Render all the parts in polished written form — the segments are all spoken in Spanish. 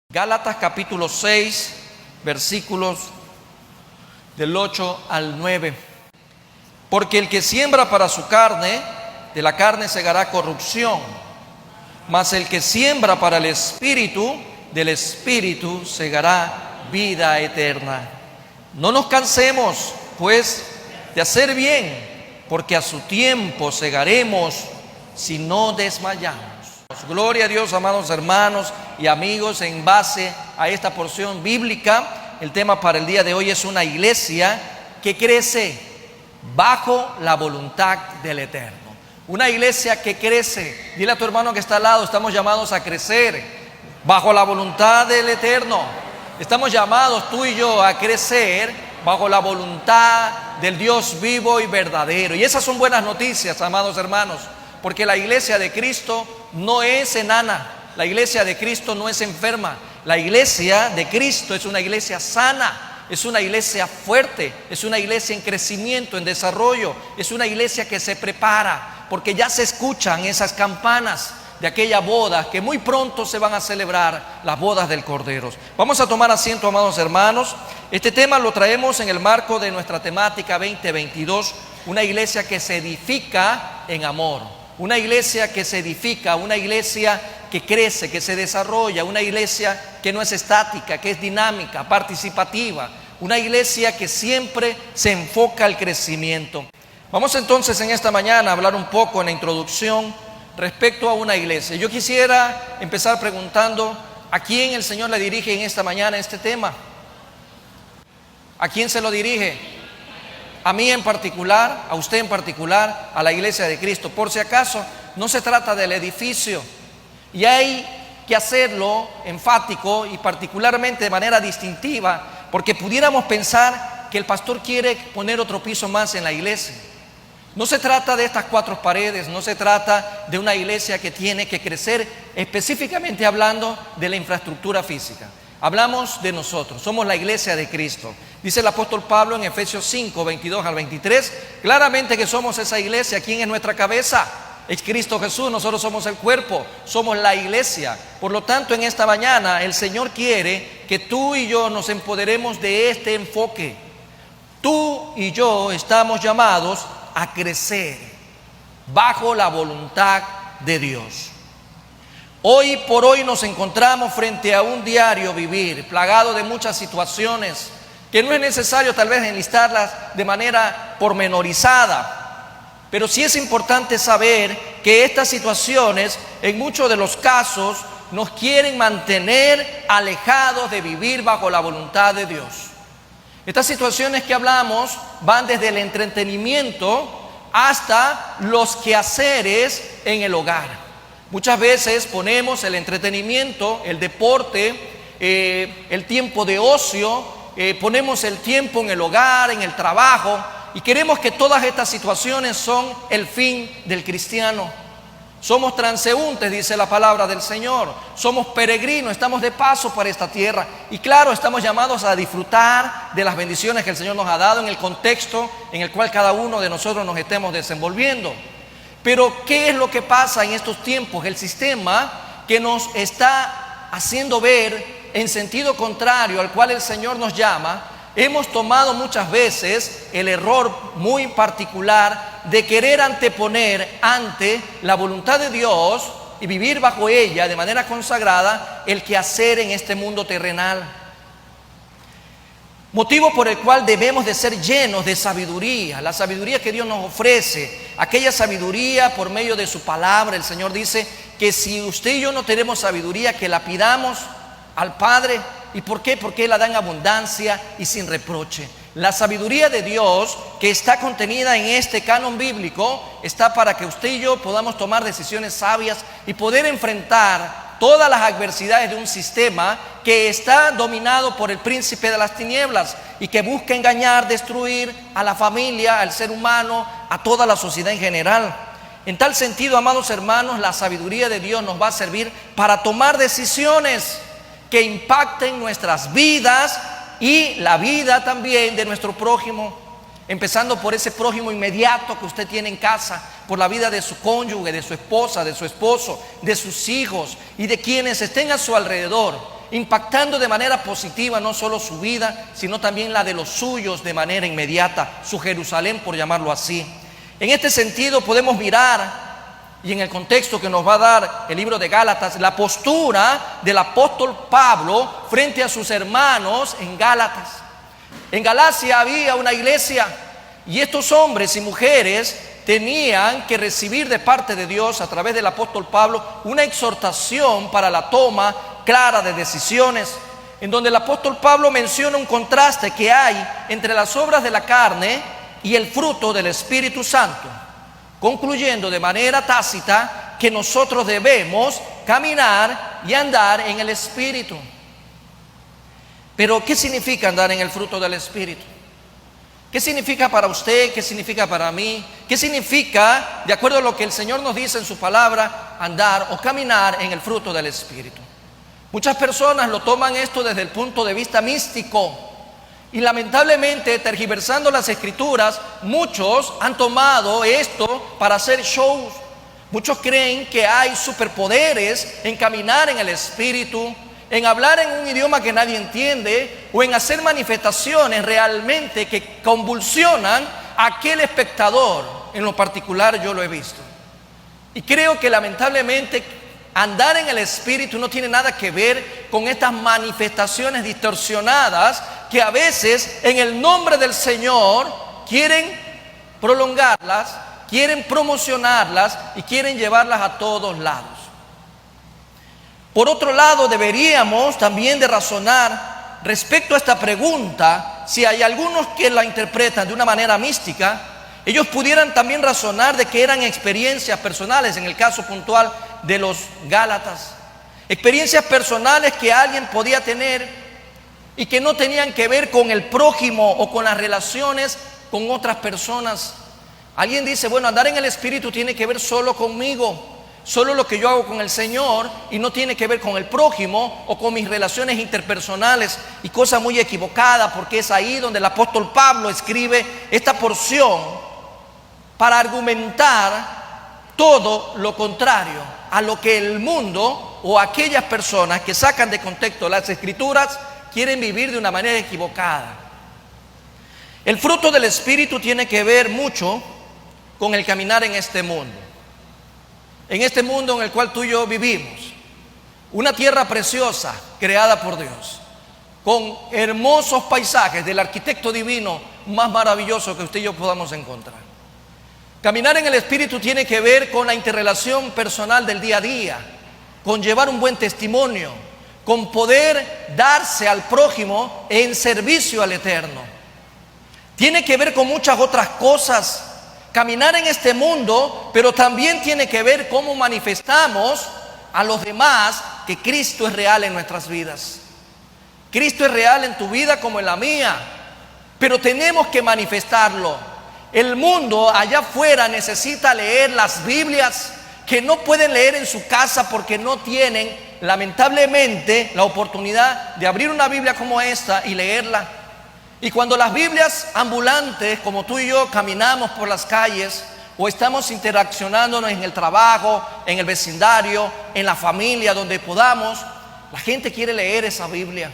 Gálatas capítulo 6, versículos del 8 al 9. Porque el que siembra para su carne, de la carne segará corrupción, mas el que siembra para el Espíritu, del Espíritu segará vida eterna. No nos cansemos, pues, de hacer bien, porque a su tiempo segaremos si no desmayamos. Gloria a Dios, amados hermanos y amigos. En base a esta porción bíblica, el tema para el día de hoy es una iglesia que crece bajo la voluntad del Eterno. Una iglesia que crece. Dile a tu hermano que está al lado: estamos llamados a crecer bajo la voluntad del Eterno. Estamos llamados tú y yo a crecer bajo la voluntad del Dios vivo y verdadero. Y esas son buenas noticias, amados hermanos, porque la iglesia de Cristo no es enana, la iglesia de Cristo no es enferma, la iglesia de Cristo es una iglesia sana, es una iglesia fuerte, es una iglesia en crecimiento, en desarrollo, es una iglesia que se prepara, porque ya se escuchan esas campanas de aquella boda que muy pronto se van a celebrar, las bodas del Cordero. Vamos a tomar asiento, amados hermanos. Este tema lo traemos en el marco de nuestra temática 2022, una iglesia que se edifica en amor. Una iglesia que se edifica, una iglesia que crece, que se desarrolla, una iglesia que no es estática, que es dinámica, participativa, una iglesia que siempre se enfoca al crecimiento. Vamos entonces en esta mañana a hablar un poco en la introducción respecto a una iglesia. Yo quisiera empezar preguntando: ¿a quién el Señor le dirige en esta mañana este tema? ¿A quién se lo dirige? A mí en particular, a usted en particular, a la iglesia de Cristo. Por si acaso, no se trata del edificio, y hay que hacerlo enfático y particularmente de manera distintiva, porque pudiéramos pensar que el pastor quiere poner otro piso más en la iglesia. No se trata de estas cuatro paredes, no se trata de una iglesia que tiene que crecer, específicamente hablando de la infraestructura física. Hablamos de nosotros, somos la iglesia de Cristo. Dice el apóstol Pablo en Efesios 5, 22 al 23, claramente que somos esa iglesia. ¿Quién es nuestra cabeza? Es Cristo Jesús. Nosotros somos el cuerpo, somos la iglesia. Por lo tanto, en esta mañana el Señor quiere que tú y yo nos empoderemos de este enfoque. Tú y yo estamos llamados a crecer bajo la voluntad de Dios. Hoy por hoy nos encontramos frente a un diario vivir plagado de muchas situaciones que no es necesario tal vez enlistarlas de manera pormenorizada, pero sí es importante saber que estas situaciones en muchos de los casos nos quieren mantener alejados de vivir bajo la voluntad de Dios. Estas situaciones que hablamos van desde el entretenimiento hasta los quehaceres en el hogar. Muchas veces ponemos el entretenimiento, el deporte, el tiempo de ocio, ponemos el tiempo en el hogar, en el trabajo, y queremos que todas estas situaciones son el fin del cristiano. Somos transeúntes, dice la palabra del Señor. Somos peregrinos, estamos de paso para esta tierra. Y claro, estamos llamados a disfrutar de las bendiciones que el Señor nos ha dado en el contexto en el cual cada uno de nosotros nos estemos desenvolviendo. Pero ¿qué es lo que pasa en estos tiempos? El sistema que nos está haciendo ver en sentido contrario al cual el Señor nos llama. Hemos tomado muchas veces el error muy particular de querer anteponer ante la voluntad de Dios y vivir bajo ella de manera consagrada el quehacer en este mundo terrenal. Motivo por el cual debemos de ser llenos de sabiduría, la sabiduría que Dios nos ofrece, aquella sabiduría por medio de su palabra. El Señor dice que si usted y yo no tenemos sabiduría, que la pidamos al Padre. ¿Y por qué? Porque Él la da en abundancia y sin reproche. La sabiduría de Dios que está contenida en este canon bíblico está para que usted y yo podamos tomar decisiones sabias y poder enfrentar todas las adversidades de un sistema que está dominado por el príncipe de las tinieblas y que busca engañar, destruir a la familia, al ser humano, a toda la sociedad en general. En tal sentido, amados hermanos, la sabiduría de Dios nos va a servir para tomar decisiones que impacten nuestras vidas y la vida también de nuestro prójimo, empezando por ese prójimo inmediato que usted tiene en casa, por la vida de su cónyuge, de su esposa, de su esposo, de sus hijos y de quienes estén a su alrededor, impactando de manera positiva no solo su vida, sino también la de los suyos de manera inmediata, su Jerusalén, por llamarlo así. En este sentido podemos mirar, y en el contexto que nos va a dar el libro de Gálatas, la postura del apóstol Pablo frente a sus hermanos en Gálatas. En Galacia había una iglesia y estos hombres y mujeres tenían que recibir de parte de Dios a través del apóstol Pablo una exhortación para la toma clara de decisiones, en donde el apóstol Pablo menciona un contraste que hay entre las obras de la carne y el fruto del Espíritu Santo, concluyendo de manera tácita que nosotros debemos caminar y andar en el Espíritu. Pero ¿qué significa andar en el fruto del Espíritu? ¿Qué significa para usted? ¿Qué significa para mí? ¿Qué significa, de acuerdo a lo que el Señor nos dice en su palabra, andar o caminar en el fruto del Espíritu? Muchas personas lo toman esto desde el punto de vista místico y lamentablemente, tergiversando las Escrituras, muchos han tomado esto para hacer shows. Muchos creen que hay superpoderes en caminar en el Espíritu, en hablar en un idioma que nadie entiende o en hacer manifestaciones realmente que convulsionan a aquel espectador. En lo particular yo lo he visto. Y creo que lamentablemente andar en el Espíritu no tiene nada que ver con estas manifestaciones distorsionadas que a veces en el nombre del Señor quieren prolongarlas, quieren promocionarlas y quieren llevarlas a todos lados. Por otro lado, deberíamos también de razonar respecto a esta pregunta. Si hay algunos que la interpretan de una manera mística, ellos pudieran también razonar de que eran experiencias personales, en el caso puntual de los Gálatas. Experiencias personales que alguien podía tener y que no tenían que ver con el prójimo o con las relaciones con otras personas. Alguien dice, bueno, andar en el Espíritu tiene que ver solo conmigo, solo lo que yo hago con el Señor y no tiene que ver con el prójimo o con mis relaciones interpersonales, y cosa muy equivocada, porque es ahí donde el apóstol Pablo escribe esta porción para argumentar todo lo contrario a lo que el mundo o aquellas personas que sacan de contexto las Escrituras quieren vivir de una manera equivocada. El fruto del Espíritu tiene que ver mucho con el caminar en este mundo en el cual tú y yo vivimos, una tierra preciosa creada por Dios, con hermosos paisajes del arquitecto divino más maravilloso que usted y yo podamos encontrar. Caminar en el Espíritu tiene que ver con la interrelación personal del día a día, con llevar un buen testimonio, con poder darse al prójimo en servicio al Eterno. Tiene que ver con muchas otras cosas. Caminar en este mundo, pero también tiene que ver cómo manifestamos a los demás que Cristo es real en nuestras vidas. Cristo es real en tu vida como en la mía, pero tenemos que manifestarlo. El mundo allá afuera necesita leer las Biblias que no pueden leer en su casa porque no tienen, lamentablemente, la oportunidad de abrir una Biblia como esta y leerla. Y cuando las Biblias ambulantes, como tú y yo, caminamos por las calles o estamos interaccionándonos en el trabajo, en el vecindario, en la familia, donde podamos, la gente quiere leer esa Biblia.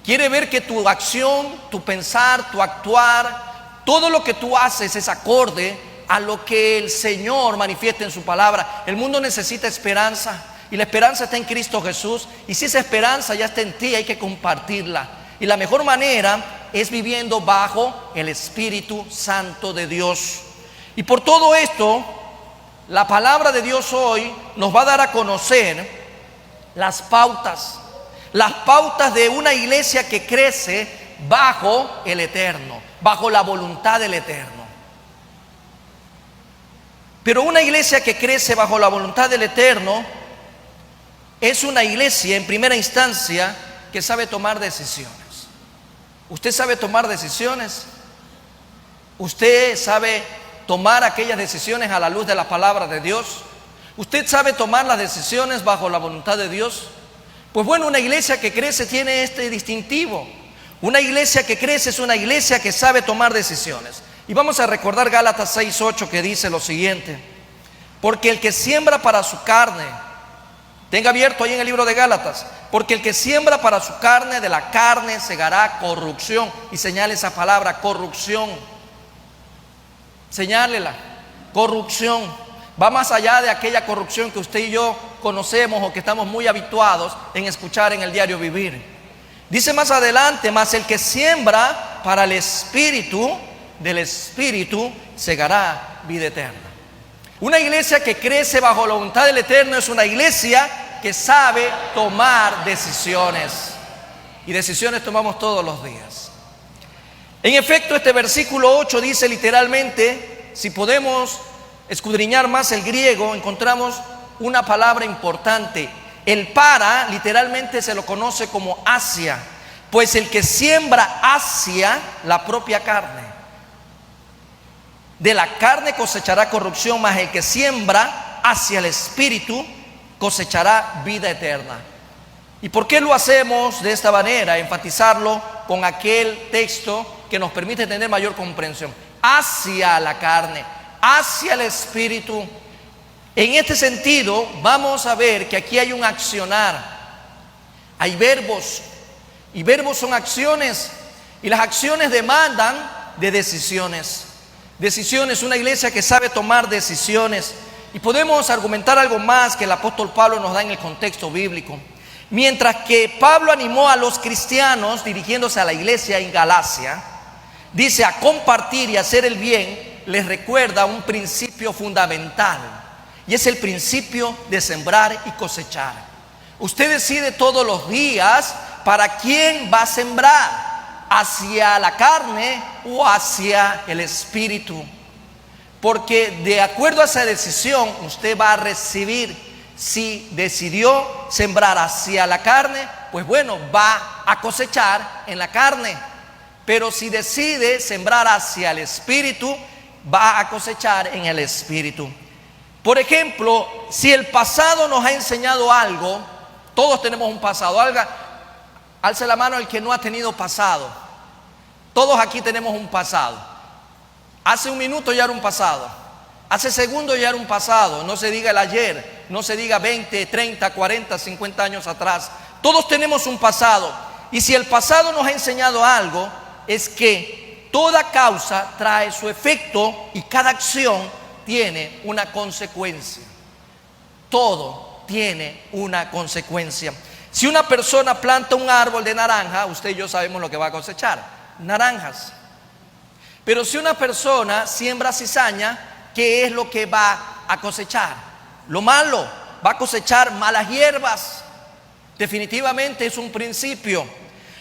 Quiere ver que tu acción, tu pensar, tu actuar, todo lo que tú haces es acorde a lo que el Señor manifiesta en su palabra. El mundo necesita esperanza y la esperanza está en Cristo Jesús. Y si esa esperanza ya está en ti, hay que compartirla. Y la mejor manera es viviendo bajo el Espíritu Santo de Dios. Y por todo esto, la palabra de Dios hoy nos va a dar a conocer las pautas de una iglesia que crece bajo el Eterno, bajo la voluntad del Eterno. Pero una iglesia que crece bajo la voluntad del Eterno es una iglesia en primera instancia que sabe tomar decisiones. ¿Usted sabe tomar decisiones? ¿Usted sabe tomar aquellas decisiones a la luz de la palabra de Dios? ¿Usted sabe tomar las decisiones bajo la voluntad de Dios? Pues bueno, una iglesia que crece tiene este distintivo. Una iglesia que crece es una iglesia que sabe tomar decisiones. Y vamos a recordar Gálatas 6:8, que dice lo siguiente: porque el que siembra para su carne, tenga abierto ahí en el libro de Gálatas, porque el que siembra para su carne, de la carne segará corrupción. Y señale esa palabra, corrupción. Señálela, corrupción. Va más allá de aquella corrupción que usted y yo conocemos o que estamos muy habituados en escuchar en el diario vivir. Dice más adelante: mas el que siembra para el Espíritu, del Espíritu segará vida eterna. Una iglesia que crece bajo la voluntad del Eterno es una iglesia que sabe tomar decisiones. Y decisiones tomamos todos los días. En efecto, este versículo 8 dice literalmente, si podemos escudriñar más el griego, encontramos una palabra importante. El para literalmente se lo conoce como hacia, pues el que siembra hacia la propia carne, de la carne cosechará corrupción, mas el que siembra hacia el Espíritu cosechará vida eterna. ¿Y por qué lo hacemos de esta manera? Enfatizarlo con aquel texto que nos permite tener mayor comprensión. Hacia la carne, hacia el Espíritu. En este sentido, vamos a ver que aquí hay un accionar. Hay verbos, y verbos son acciones, y las acciones demandan de decisiones. Decisiones, una iglesia que sabe tomar decisiones. Y podemos argumentar algo más que el apóstol Pablo nos da en el contexto bíblico. Mientras que Pablo animó a los cristianos, dirigiéndose a la iglesia en Galacia, dice a compartir y hacer el bien, les recuerda un principio fundamental, y es el principio de sembrar y cosechar. Usted decide todos los días para quién va a sembrar, hacia la carne o hacia el Espíritu, porque de acuerdo a esa decisión usted va a recibir. Si decidió sembrar hacia la carne, pues bueno, va a cosechar en la carne. Pero si decide sembrar hacia el Espíritu, va a cosechar en el Espíritu. Por ejemplo, si el pasado nos ha enseñado algo, todos tenemos un pasado. Alce la mano el que no ha tenido pasado. Todos aquí tenemos un pasado. Hace un minuto ya era un pasado. Hace segundos ya era un pasado. No se diga el ayer, no se diga 20, 30, 40, 50 años atrás. Todos tenemos un pasado. Y si el pasado nos ha enseñado algo, es que toda causa trae su efecto y cada acción tiene una consecuencia. Todo tiene una consecuencia. Si una persona planta un árbol de naranja, usted y yo sabemos lo que va a cosechar: naranjas. Pero si una persona siembra cizaña, ¿qué es lo que va a cosechar? Lo malo. Va a cosechar malas hierbas. Definitivamente es un principio.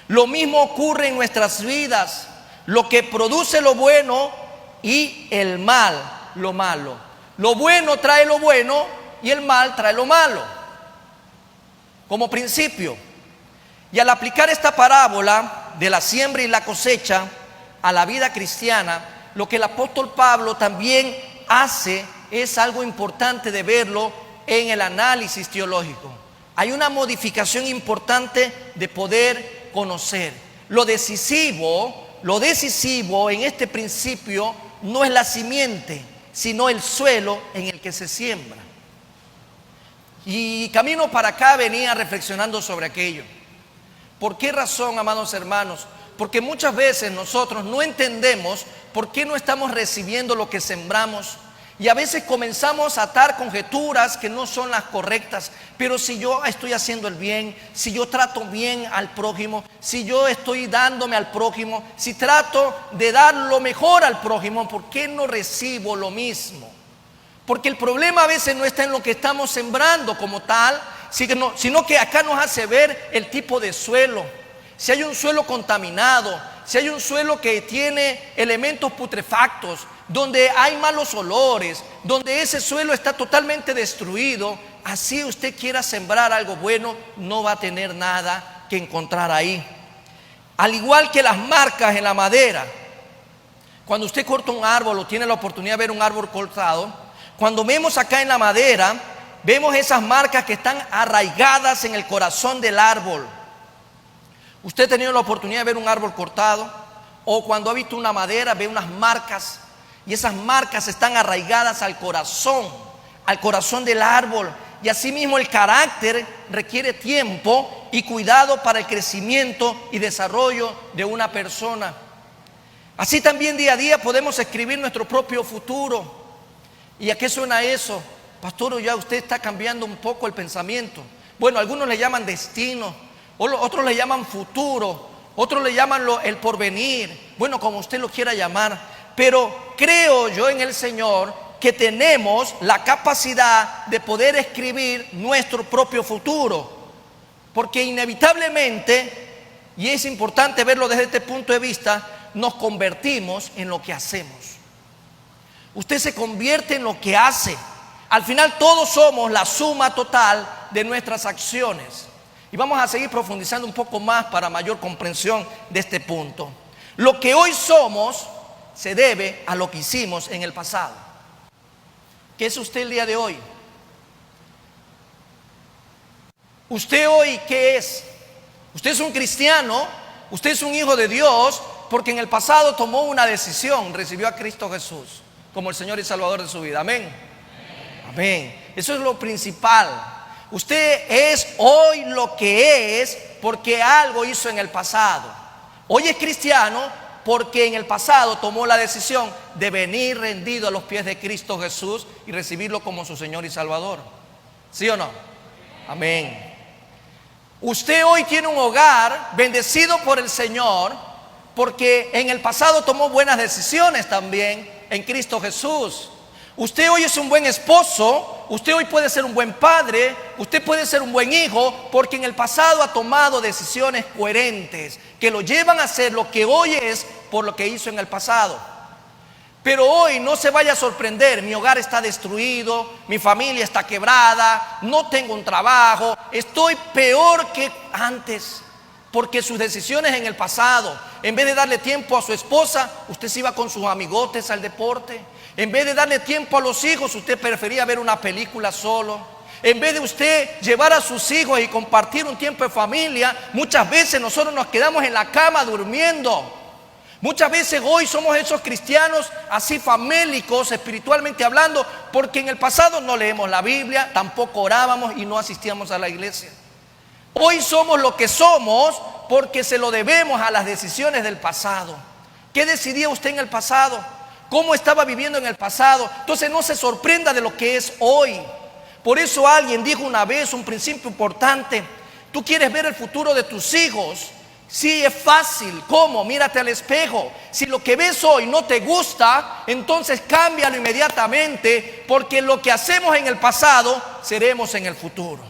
Lo mismo ocurre en nuestras vidas. Lo que produce lo bueno y el mal, lo malo. Lo bueno trae lo bueno y el mal trae lo malo. Como principio. Y al aplicar esta parábola de la siembra y la cosecha a la vida cristiana, lo que el apóstol Pablo también hace es algo importante de verlo en el análisis teológico. Hay una modificación importante de poder conocer. Lo decisivo en este principio no es la simiente, sino el suelo en el que se siembra. Y camino para acá venía reflexionando sobre aquello. ¿Por qué razón, amados hermanos? Porque muchas veces nosotros no entendemos por qué no estamos recibiendo lo que sembramos. Y a veces comenzamos a atar conjeturas que no son las correctas. Pero si yo estoy haciendo el bien, si yo trato bien al prójimo, si yo estoy dándome al prójimo, si trato de dar lo mejor al prójimo, ¿por qué no recibo lo mismo? Porque el problema a veces no está en lo que estamos sembrando como tal, sino que acá nos hace ver el tipo de suelo. Si hay un suelo contaminado, si hay un suelo que tiene elementos putrefactos, donde hay malos olores, donde ese suelo está totalmente destruido, así usted quiera sembrar algo bueno, no va a tener nada que encontrar ahí. Al igual que las marcas en la madera. Cuando usted corta un árbol o tiene la oportunidad de ver un árbol cortado, cuando vemos acá en la madera, vemos esas marcas que están arraigadas en el corazón del árbol. ¿Usted ha tenido la oportunidad de ver un árbol cortado? O cuando ha visto una madera, ve unas marcas, y esas marcas están arraigadas al corazón del árbol. Y asimismo el carácter requiere tiempo y cuidado para el crecimiento y desarrollo de una persona. Así también día a día podemos escribir nuestro propio futuro. ¿Y a qué suena eso? Pastor, ya usted está cambiando un poco el pensamiento. Bueno, algunos le llaman destino, otros le llaman futuro, otros le llaman el porvenir. Bueno, como usted lo quiera llamar. Pero creo yo en el Señor que tenemos la capacidad de poder escribir nuestro propio futuro. Porque inevitablemente, y es importante verlo desde este punto de vista, nos convertimos en lo que hacemos. Usted se convierte en lo que hace. Al final todos somos la suma total de nuestras acciones. Y vamos a seguir profundizando un poco más para mayor comprensión de este punto. Lo que hoy somos se debe a lo que hicimos en el pasado. ¿Qué es usted el día de hoy? ¿Usted hoy qué es? Usted es un cristiano, usted es un hijo de Dios, porque en el pasado tomó una decisión, recibió a Cristo Jesús como el Señor y Salvador de su vida. Amén. Amén. Eso es lo principal. Usted es hoy lo que es porque algo hizo en el pasado. Hoy es cristiano porque en el pasado tomó la decisión de venir rendido a los pies de Cristo Jesús y recibirlo como su Señor y Salvador. ¿Sí o no? Amén. Usted hoy tiene un hogar bendecido por el Señor porque en el pasado tomó buenas decisiones también en Cristo Jesús. Usted hoy es un buen esposo, usted hoy puede ser un buen padre, usted puede ser un buen hijo, porque en el pasado ha tomado decisiones coherentes que lo llevan a ser lo que hoy es por lo que hizo en el pasado. Pero hoy no se vaya a sorprender, mi hogar está destruido, mi familia está quebrada, no tengo un trabajo, estoy peor que antes. Porque sus decisiones en el pasado, en vez de darle tiempo a su esposa, usted se iba con sus amigotes al deporte. En vez de darle tiempo a los hijos, usted prefería ver una película solo. En vez de usted llevar a sus hijos y compartir un tiempo de familia, muchas veces nosotros nos quedamos en la cama durmiendo. Muchas veces hoy somos esos cristianos así famélicos, espiritualmente hablando, porque en el pasado no leemos la Biblia, tampoco orábamos y no asistíamos a la iglesia. Hoy somos lo que somos porque se lo debemos a las decisiones del pasado. ¿Qué decidía usted en el pasado? ¿Cómo estaba viviendo en el pasado? Entonces no se sorprenda de lo que es hoy. Por eso alguien dijo una vez un principio importante. Tú quieres ver el futuro de tus hijos. Sí, es fácil. ¿Cómo? Mírate al espejo. Si lo que ves hoy no te gusta, entonces cámbialo inmediatamente, porque lo que hacemos en el pasado seremos en el futuro.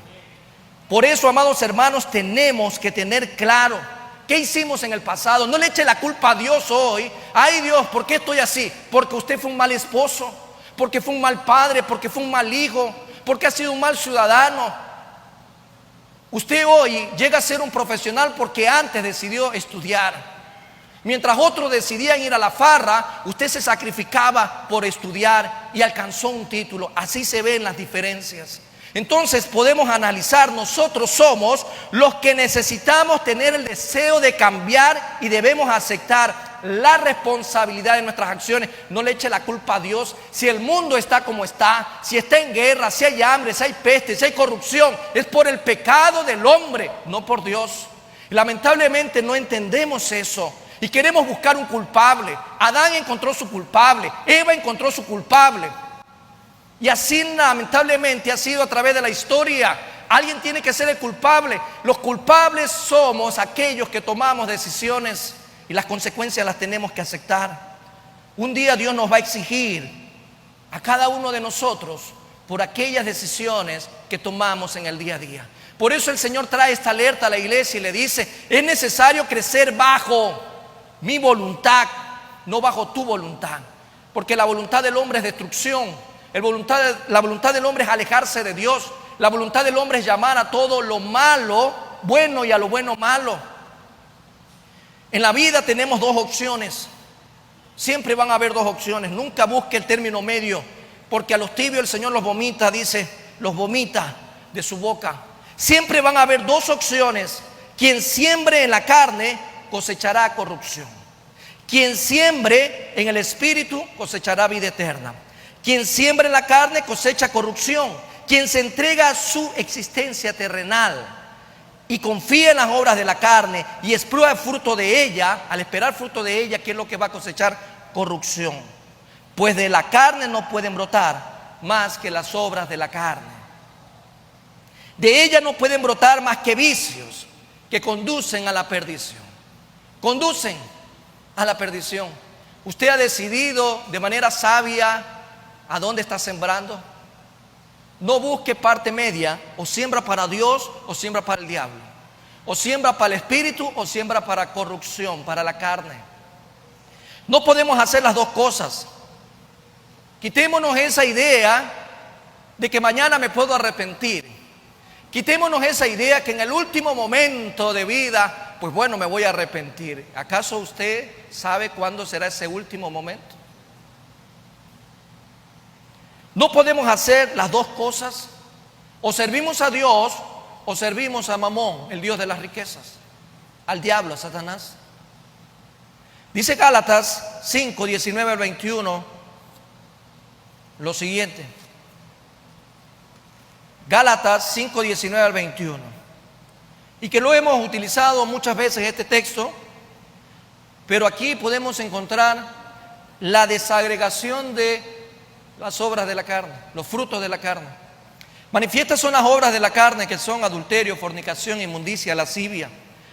Por eso, amados hermanos, tenemos que tener claro qué hicimos en el pasado. No le eche la culpa a Dios hoy. Ay Dios, ¿por qué estoy así? Porque usted fue un mal esposo, porque fue un mal padre, porque fue un mal hijo, porque ha sido un mal ciudadano. Usted hoy llega a ser un profesional porque antes decidió estudiar. Mientras otros decidían ir a la farra, usted se sacrificaba por estudiar y alcanzó un título. Así se ven las diferencias. Entonces podemos analizar, nosotros somos los que necesitamos tener el deseo de cambiar y debemos aceptar la responsabilidad de nuestras acciones. No le eche la culpa a Dios. Si el mundo está como está, si está en guerra, si hay hambre, si hay peste, si hay corrupción, es por el pecado del hombre, no por Dios. Lamentablemente no entendemos eso y queremos buscar un culpable. Adán encontró su culpable, Eva encontró su culpable. Y así lamentablemente ha sido a través de la historia. Alguien tiene que ser el culpable. Los culpables somos aquellos que tomamos decisiones y las consecuencias las tenemos que aceptar. Un día Dios nos va a exigir a cada uno de nosotros por aquellas decisiones que tomamos en el día a día. Por eso el Señor trae esta alerta a la iglesia y le dice: es necesario crecer bajo mi voluntad, no bajo tu voluntad. Porque la voluntad del hombre es destrucción. La voluntad del hombre es alejarse de Dios. La voluntad del hombre es llamar a todo lo malo bueno y a lo bueno malo. En la vida tenemos dos opciones. Siempre van a haber dos opciones. Nunca busque el término medio, porque a los tibios el Señor los vomita, dice, los vomita de su boca. Siempre van a haber dos opciones. Quien siembre en la carne cosechará corrupción. Quien siembre en el espíritu cosechará vida eterna. Quien siembra en la carne cosecha corrupción. Quien se entrega a su existencia terrenal y confía en las obras de la carne y espera el fruto de ella, al esperar fruto de ella, ¿qué es lo que va a cosechar? Corrupción. Pues de la carne no pueden brotar más que las obras de la carne. De ella no pueden brotar más que vicios que conducen a la perdición. Conducen a la perdición. Usted ha decidido de manera sabia a dónde está sembrando. No busque parte media, o siembra para Dios o siembra para el diablo, o siembra para el espíritu o siembra para corrupción, para la carne. No podemos hacer las dos cosas. Quitémonos esa idea de que mañana me puedo arrepentir. Quitémonos esa idea que en el último momento de vida, pues bueno, me voy a arrepentir. ¿Acaso usted sabe cuándo será ese último momento? No podemos hacer las dos cosas. O servimos a Dios o servimos a Mamón, el Dios de las riquezas, al diablo, a Satanás. Dice Gálatas 5, 19 al 21 lo siguiente. Gálatas 5, 19 al 21. Y que lo hemos utilizado muchas veces este texto, pero aquí podemos encontrar la desagregación de las obras de la carne, los frutos de la carne. Manifiestas son las obras de la carne, que son adulterio, fornicación, inmundicia, lascivia,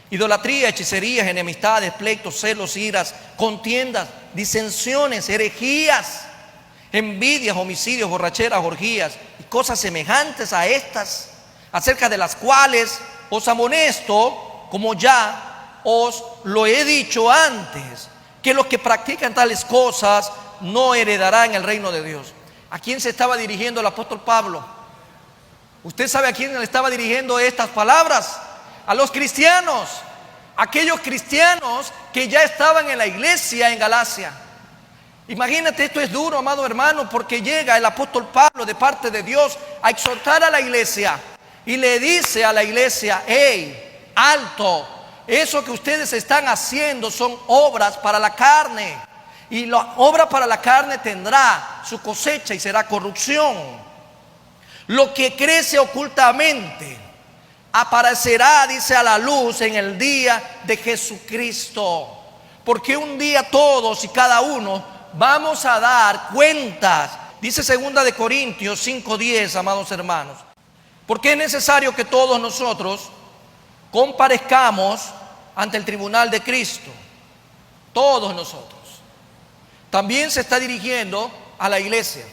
idolatría, hechicerías, enemistades, pleitos, celos, iras, contiendas, disensiones, herejías, envidias, homicidios, borracheras, orgías y cosas semejantes a estas, acerca de las cuales os amonesto, como ya os lo he dicho antes, que los que practican tales cosas no heredarán el reino de Dios. ¿A quién se estaba dirigiendo el apóstol Pablo? ¿Usted sabe a quién le estaba dirigiendo estas palabras? A los cristianos, aquellos cristianos que ya estaban en la iglesia en Galacia. Imagínate, esto es duro, amado hermano, porque llega el apóstol Pablo de parte de Dios a exhortar a la iglesia y le dice a la iglesia: hey, alto, eso que ustedes están haciendo son obras para la carne. Y la obra para la carne tendrá su cosecha y será corrupción. Lo que crece ocultamente aparecerá, dice, a la luz en el día de Jesucristo. Porque un día todos y cada uno vamos a dar cuentas. Dice 2 de Corintios 5:10, amados hermanos. Porque es necesario que todos nosotros comparezcamos ante el tribunal de Cristo. Todos nosotros. También se está dirigiendo a la iglesia.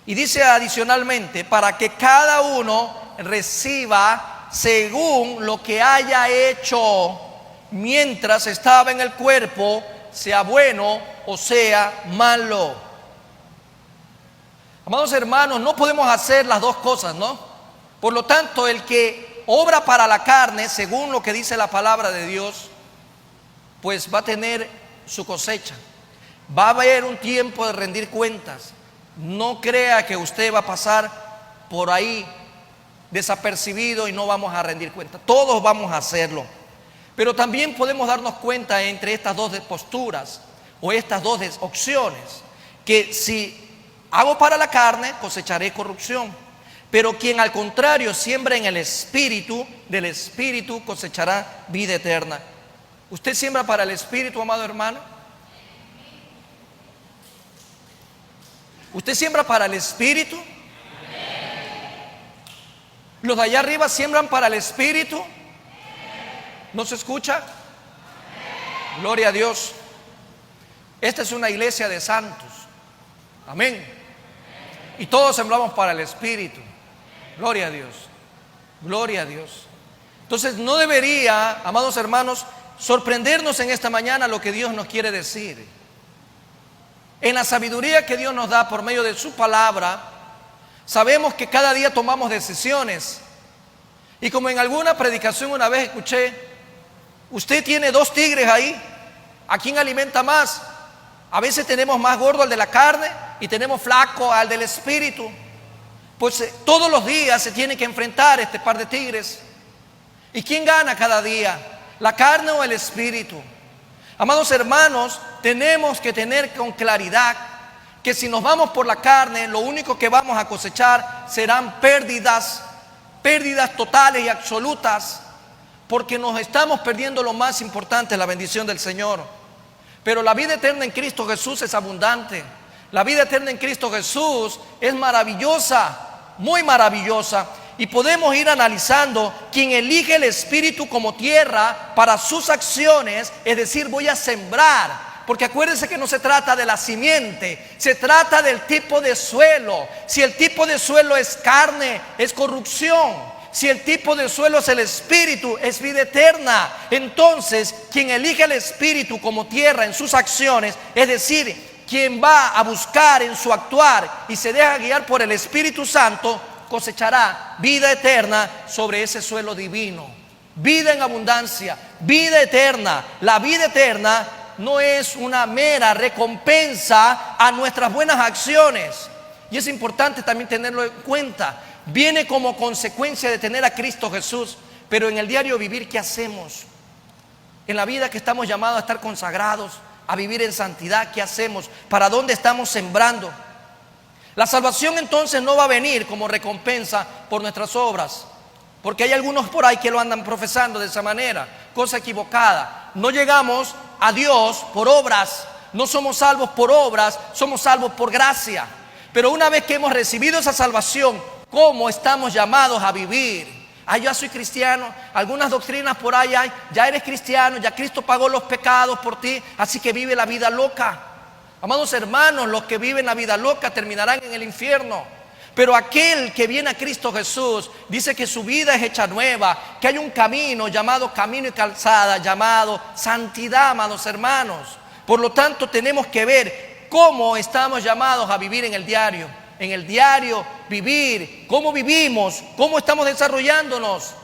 Y dice adicionalmente, para que cada uno reciba según lo que haya hecho mientras estaba en el cuerpo, sea bueno o sea malo. Amados hermanos, no podemos hacer las dos cosas, ¿no? Por lo tanto, el que obra para la carne, según lo que dice la palabra de Dios, pues va a tener su cosecha. Va a haber un tiempo de rendir cuentas. No crea que usted va a pasar por ahí desapercibido y no vamos a rendir cuentas. Todos vamos a hacerlo. Pero también podemos darnos cuenta entre estas dos posturas o estas dos opciones, que si hago para la carne, cosecharé corrupción. Pero quien al contrario siembra en el espíritu, del espíritu cosechará vida eterna. ¿Usted siembra para el espíritu, amado hermano? ¿Usted siembra para el espíritu? ¿Los de allá arriba siembran para el espíritu? ¿No se escucha? Gloria a Dios. Esta es una iglesia de santos. Amén. Y todos sembramos para el espíritu. Gloria a Dios. Gloria a Dios. Entonces no debería, amados hermanos, sorprendernos en esta mañana lo que Dios nos quiere decir. En la sabiduría que Dios nos da por medio de su palabra, Sabemos que cada día tomamos decisiones. Y como en alguna predicación una vez escuché, usted tiene 2 tigres ahí. ¿A quién alimenta más? A veces tenemos más gordo al de la carne y tenemos flaco al del espíritu. Pues todos los días se tiene que enfrentar este par de tigres. ¿Y quién gana cada día? ¿La carne o el espíritu? Amados hermanos, tenemos que tener con claridad que si nos vamos por la carne, lo único que vamos a cosechar serán pérdidas totales y absolutas, porque nos estamos perdiendo lo más importante, la bendición del Señor. Pero la vida eterna en Cristo Jesús es abundante. La vida eterna en Cristo Jesús es maravillosa, muy maravillosa. Y podemos ir analizando quien elige el espíritu como tierra para sus acciones, es decir, voy a sembrar. Porque acuérdense que no se trata de la simiente, se trata del tipo de suelo. Si el tipo de suelo es carne, es corrupción. Si el tipo de suelo es el espíritu, es vida eterna. Entonces, quien elige el espíritu como tierra en sus acciones, es decir, quien va a buscar en su actuar y se deja guiar por el Espíritu Santo, cosechará vida eterna sobre ese suelo divino. Vida en abundancia, vida eterna. La vida eterna no es una mera recompensa a nuestras buenas acciones. Y es importante también tenerlo en cuenta. Viene como consecuencia de tener a Cristo Jesús. Pero en el diario vivir, ¿qué hacemos? En la vida que estamos llamados a estar consagrados, a vivir en santidad, ¿qué hacemos? ¿Para dónde estamos sembrando? La salvación entonces no va a venir como recompensa por nuestras obras, porque hay algunos por ahí que lo andan profesando de esa manera, cosa equivocada. No llegamos a Dios por obras, no somos salvos por obras, somos salvos por gracia. Pero una vez que hemos recibido esa salvación, ¿cómo estamos llamados a vivir? Yo ya soy cristiano, algunas doctrinas por ahí hay, ya eres cristiano, ya Cristo pagó los pecados por ti, así que vive la vida loca. Amados hermanos, los que viven la vida loca terminarán en el infierno. Pero aquel que viene a Cristo Jesús dice que su vida es hecha nueva, que hay un camino llamado camino y calzada, llamado santidad, amados hermanos. Por lo tanto, tenemos que ver cómo estamos llamados a vivir en el diario. En el diario vivir, cómo vivimos, cómo estamos desarrollándonos,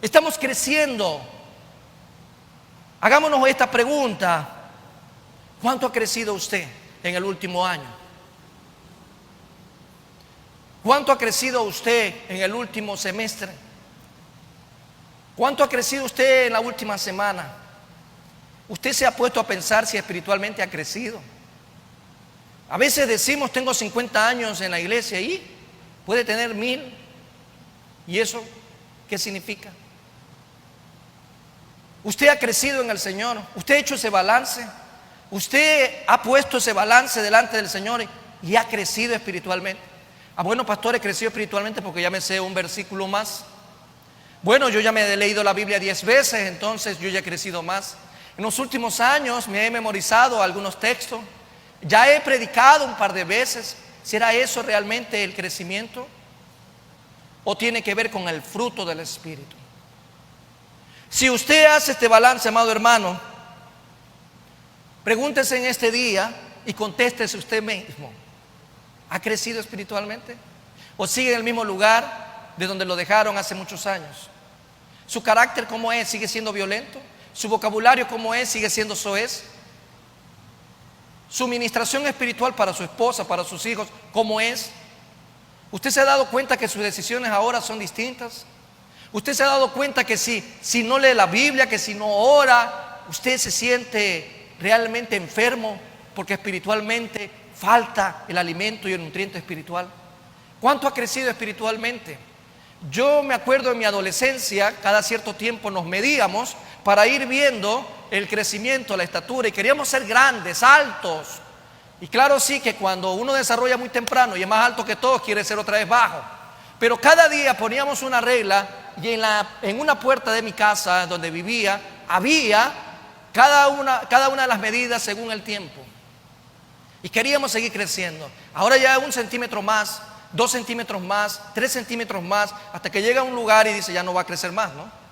estamos creciendo. Hagámonos esta pregunta: ¿cuánto ha crecido usted en el último año? ¿Cuánto ha crecido usted en el último semestre? ¿Cuánto ha crecido usted en la última semana? ¿Usted se ha puesto a pensar si espiritualmente ha crecido? A veces decimos, tengo 50 años en la iglesia y puede tener 1000. ¿Y eso qué significa? Usted ha crecido en el Señor, usted ha hecho ese balance, usted ha puesto ese balance delante del Señor y ha crecido espiritualmente. Bueno, pastor, he crecido espiritualmente porque ya me sé un versículo más. Bueno, yo ya me he leído la Biblia 10 veces, entonces yo ya he crecido más. En los últimos años me he memorizado algunos textos. Ya he predicado un par de veces. ¿Será eso realmente el crecimiento? ¿O tiene que ver con el fruto del Espíritu? Si usted hace este balance, amado hermano, pregúntese en este día y contéstese usted mismo: ¿ha crecido espiritualmente? ¿O sigue en el mismo lugar de donde lo dejaron hace muchos años? ¿Su carácter cómo es? ¿Sigue siendo violento? ¿Su vocabulario cómo es? ¿Sigue siendo soez? Su ministración espiritual para su esposa, para sus hijos, ¿cómo es? ¿Usted se ha dado cuenta que sus decisiones ahora son distintas? ¿Usted se ha dado cuenta que si no lee la Biblia, que si no ora, usted se siente realmente enfermo porque espiritualmente falta el alimento y el nutriente espiritual? ¿Cuánto ha crecido espiritualmente? Yo me acuerdo en mi adolescencia, cada cierto tiempo nos medíamos para ir viendo el crecimiento, la estatura, y queríamos ser grandes, altos. Y claro, sí, que cuando uno desarrolla muy temprano y es más alto que todos, quiere ser otra vez bajo. Pero cada día poníamos una regla, y en una puerta de mi casa donde vivía había cada una de las medidas según el tiempo. Y queríamos seguir creciendo. Ahora ya 1 centímetro más, 2 centímetros más, 3 centímetros más, hasta que llega a un lugar y dice, ya no va a crecer más, ¿no?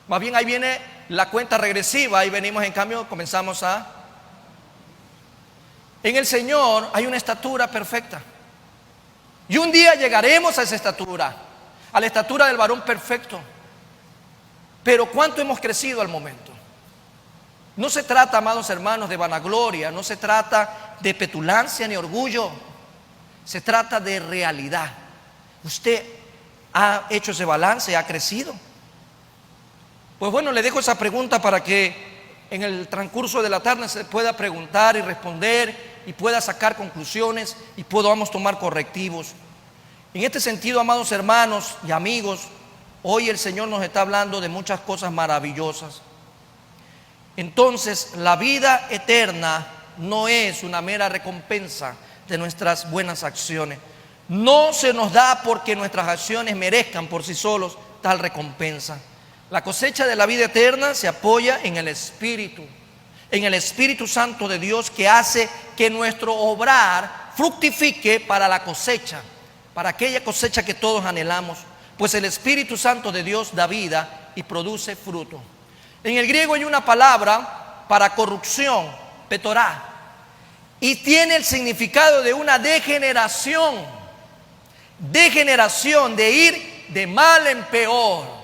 Más bien ahí viene la cuenta regresiva y venimos, en cambio, comenzamos a... En el Señor hay una estatura perfecta. Y un día llegaremos a esa estatura, a la estatura del varón perfecto. Pero ¿cuánto hemos crecido al momento? No se trata, amados hermanos, de vanagloria, no se trata de petulancia ni orgullo, se trata de realidad. Usted ha hecho ese balance, ha crecido. Pues bueno, le dejo esa pregunta para que en el transcurso de la tarde se pueda preguntar y responder y pueda sacar conclusiones y podamos tomar correctivos. En este sentido, amados hermanos y amigos, hoy el Señor nos está hablando de muchas cosas maravillosas. Entonces, la vida eterna no es una mera recompensa de nuestras buenas acciones. No se nos da porque nuestras acciones merezcan por sí solos tal recompensa. La cosecha de la vida eterna se apoya en el Espíritu Santo de Dios, que hace que nuestro obrar fructifique para la cosecha, para aquella cosecha que todos anhelamos. Pues el Espíritu Santo de Dios da vida y produce fruto. En el griego hay una palabra para corrupción, petorá, y tiene el significado de una degeneración, de ir de mal en peor.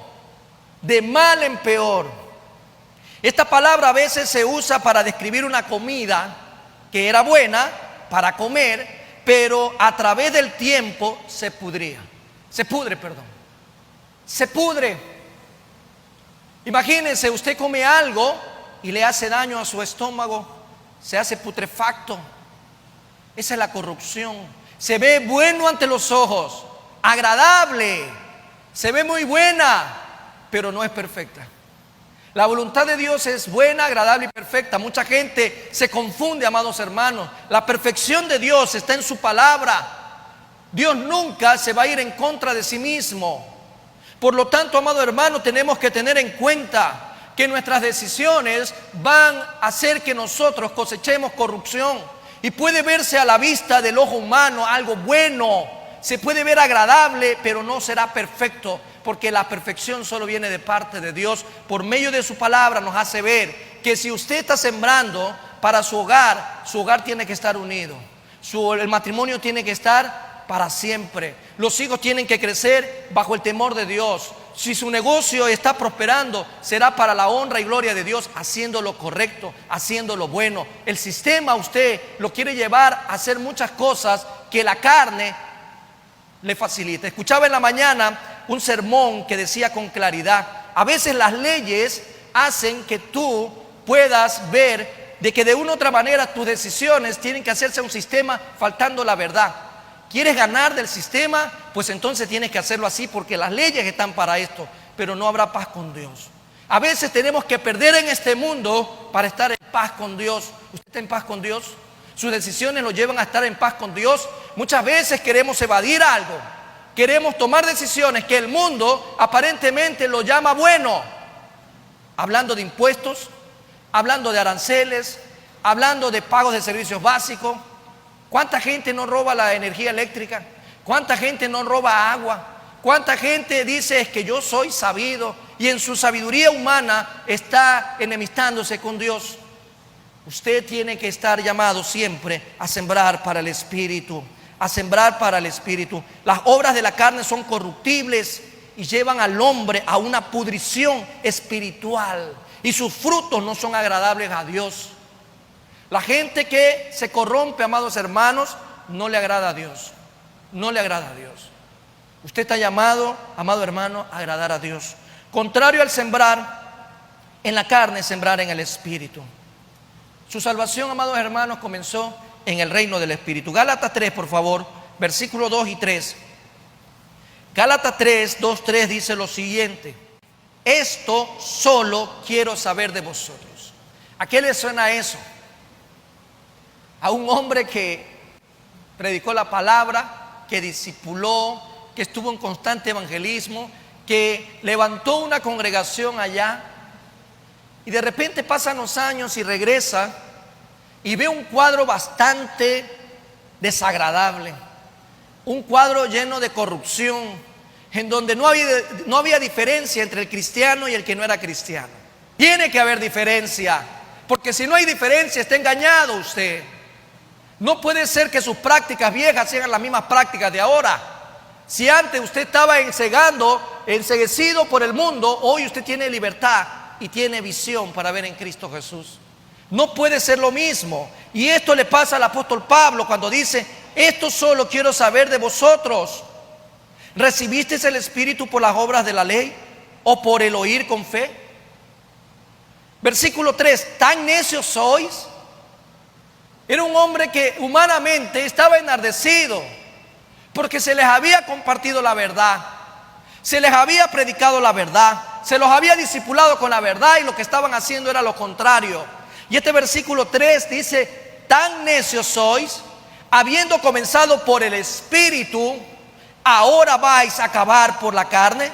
De mal en peor. Esta palabra a veces se usa para describir una comida que era buena para comer, pero a través del tiempo se pudre. Imagínense, usted come algo y le hace daño a su estómago, se hace putrefacto. Esa es la corrupción. Se ve bueno ante los ojos, agradable, se ve muy buena, pero no es perfecta. La voluntad de Dios es buena, agradable y perfecta. Mucha gente se confunde, amados hermanos. La perfección de Dios está en su palabra. Dios nunca se va a ir en contra de sí mismo. Por lo tanto, amado hermano, tenemos que tener en cuenta que nuestras decisiones van a hacer que nosotros cosechemos corrupción. Y puede verse a la vista del ojo humano algo bueno, se puede ver agradable, pero no será perfecto, porque la perfección solo viene de parte de Dios. Por medio de su palabra nos hace ver que si usted está sembrando para su hogar tiene que estar unido. El matrimonio tiene que estar para siempre. Los hijos tienen que crecer bajo el temor de Dios. Si su negocio está prosperando, será para la honra y gloria de Dios, haciendo lo correcto, haciendo lo bueno. El sistema usted lo quiere llevar a hacer muchas cosas que la carne le facilita. Escuchaba en la mañana un sermón que decía con claridad: a veces las leyes hacen que tú puedas ver de que de una u otra manera tus decisiones tienen que hacerse a un sistema faltando la verdad. ¿Quieres ganar del sistema? Pues entonces tienes que hacerlo así, porque las leyes están para esto, pero no habrá paz con Dios. A veces tenemos que perder en este mundo para estar en paz con Dios. ¿Usted está en paz con Dios? Sus decisiones lo llevan a estar en paz con Dios. Muchas veces queremos evadir algo, queremos tomar decisiones que el mundo aparentemente lo llama bueno, hablando de impuestos, hablando de aranceles, hablando de pagos de servicios básicos. ¿Cuánta gente no roba la energía eléctrica? ¿Cuánta gente no roba agua? ¿Cuánta gente dice es que yo soy sabido y en su sabiduría humana está enemistándose con Dios? Usted tiene que estar llamado siempre a sembrar para el Espíritu, a sembrar para el Espíritu. Las obras de la carne son corruptibles y llevan al hombre a una pudrición espiritual, y sus frutos no son agradables a Dios. La gente que se corrompe, amados hermanos, no le agrada a Dios. No le agrada a Dios. Usted está llamado, amado hermano, a agradar a Dios. Contrario al sembrar en la carne, sembrar en el Espíritu. Su salvación, amados hermanos, comenzó en el reino del Espíritu. Gálatas 3, por favor, versículos 2 y 3. Gálatas 3, 2, 3 dice lo siguiente: esto solo quiero saber de vosotros. ¿A qué le suena eso? A un hombre que predicó la palabra, que discipuló, que estuvo en constante evangelismo, que levantó una congregación allá, y de repente pasan los años y regresa y ve un cuadro bastante desagradable, un cuadro lleno de corrupción, en donde no había diferencia entre el cristiano y el que no era cristiano. Tiene que haber diferencia, porque si no hay diferencia está engañado usted. No puede ser que sus prácticas viejas sean las mismas prácticas de ahora. Si antes usted estaba enceguecido por el mundo, hoy usted tiene libertad y tiene visión para ver en Cristo Jesús. No puede ser lo mismo. Y esto le pasa al apóstol Pablo cuando dice: esto solo quiero saber de vosotros. ¿Recibisteis el Espíritu por las obras de la ley o por el oír con fe? Versículo 3: ¿tan necios sois? Era un hombre que humanamente estaba enardecido porque se les había compartido la verdad, se les había predicado la verdad, se los había discipulado con la verdad, y lo que estaban haciendo era lo contrario. Y este versículo 3 dice: tan necios sois, habiendo comenzado por el Espíritu, ahora vais a acabar por la carne.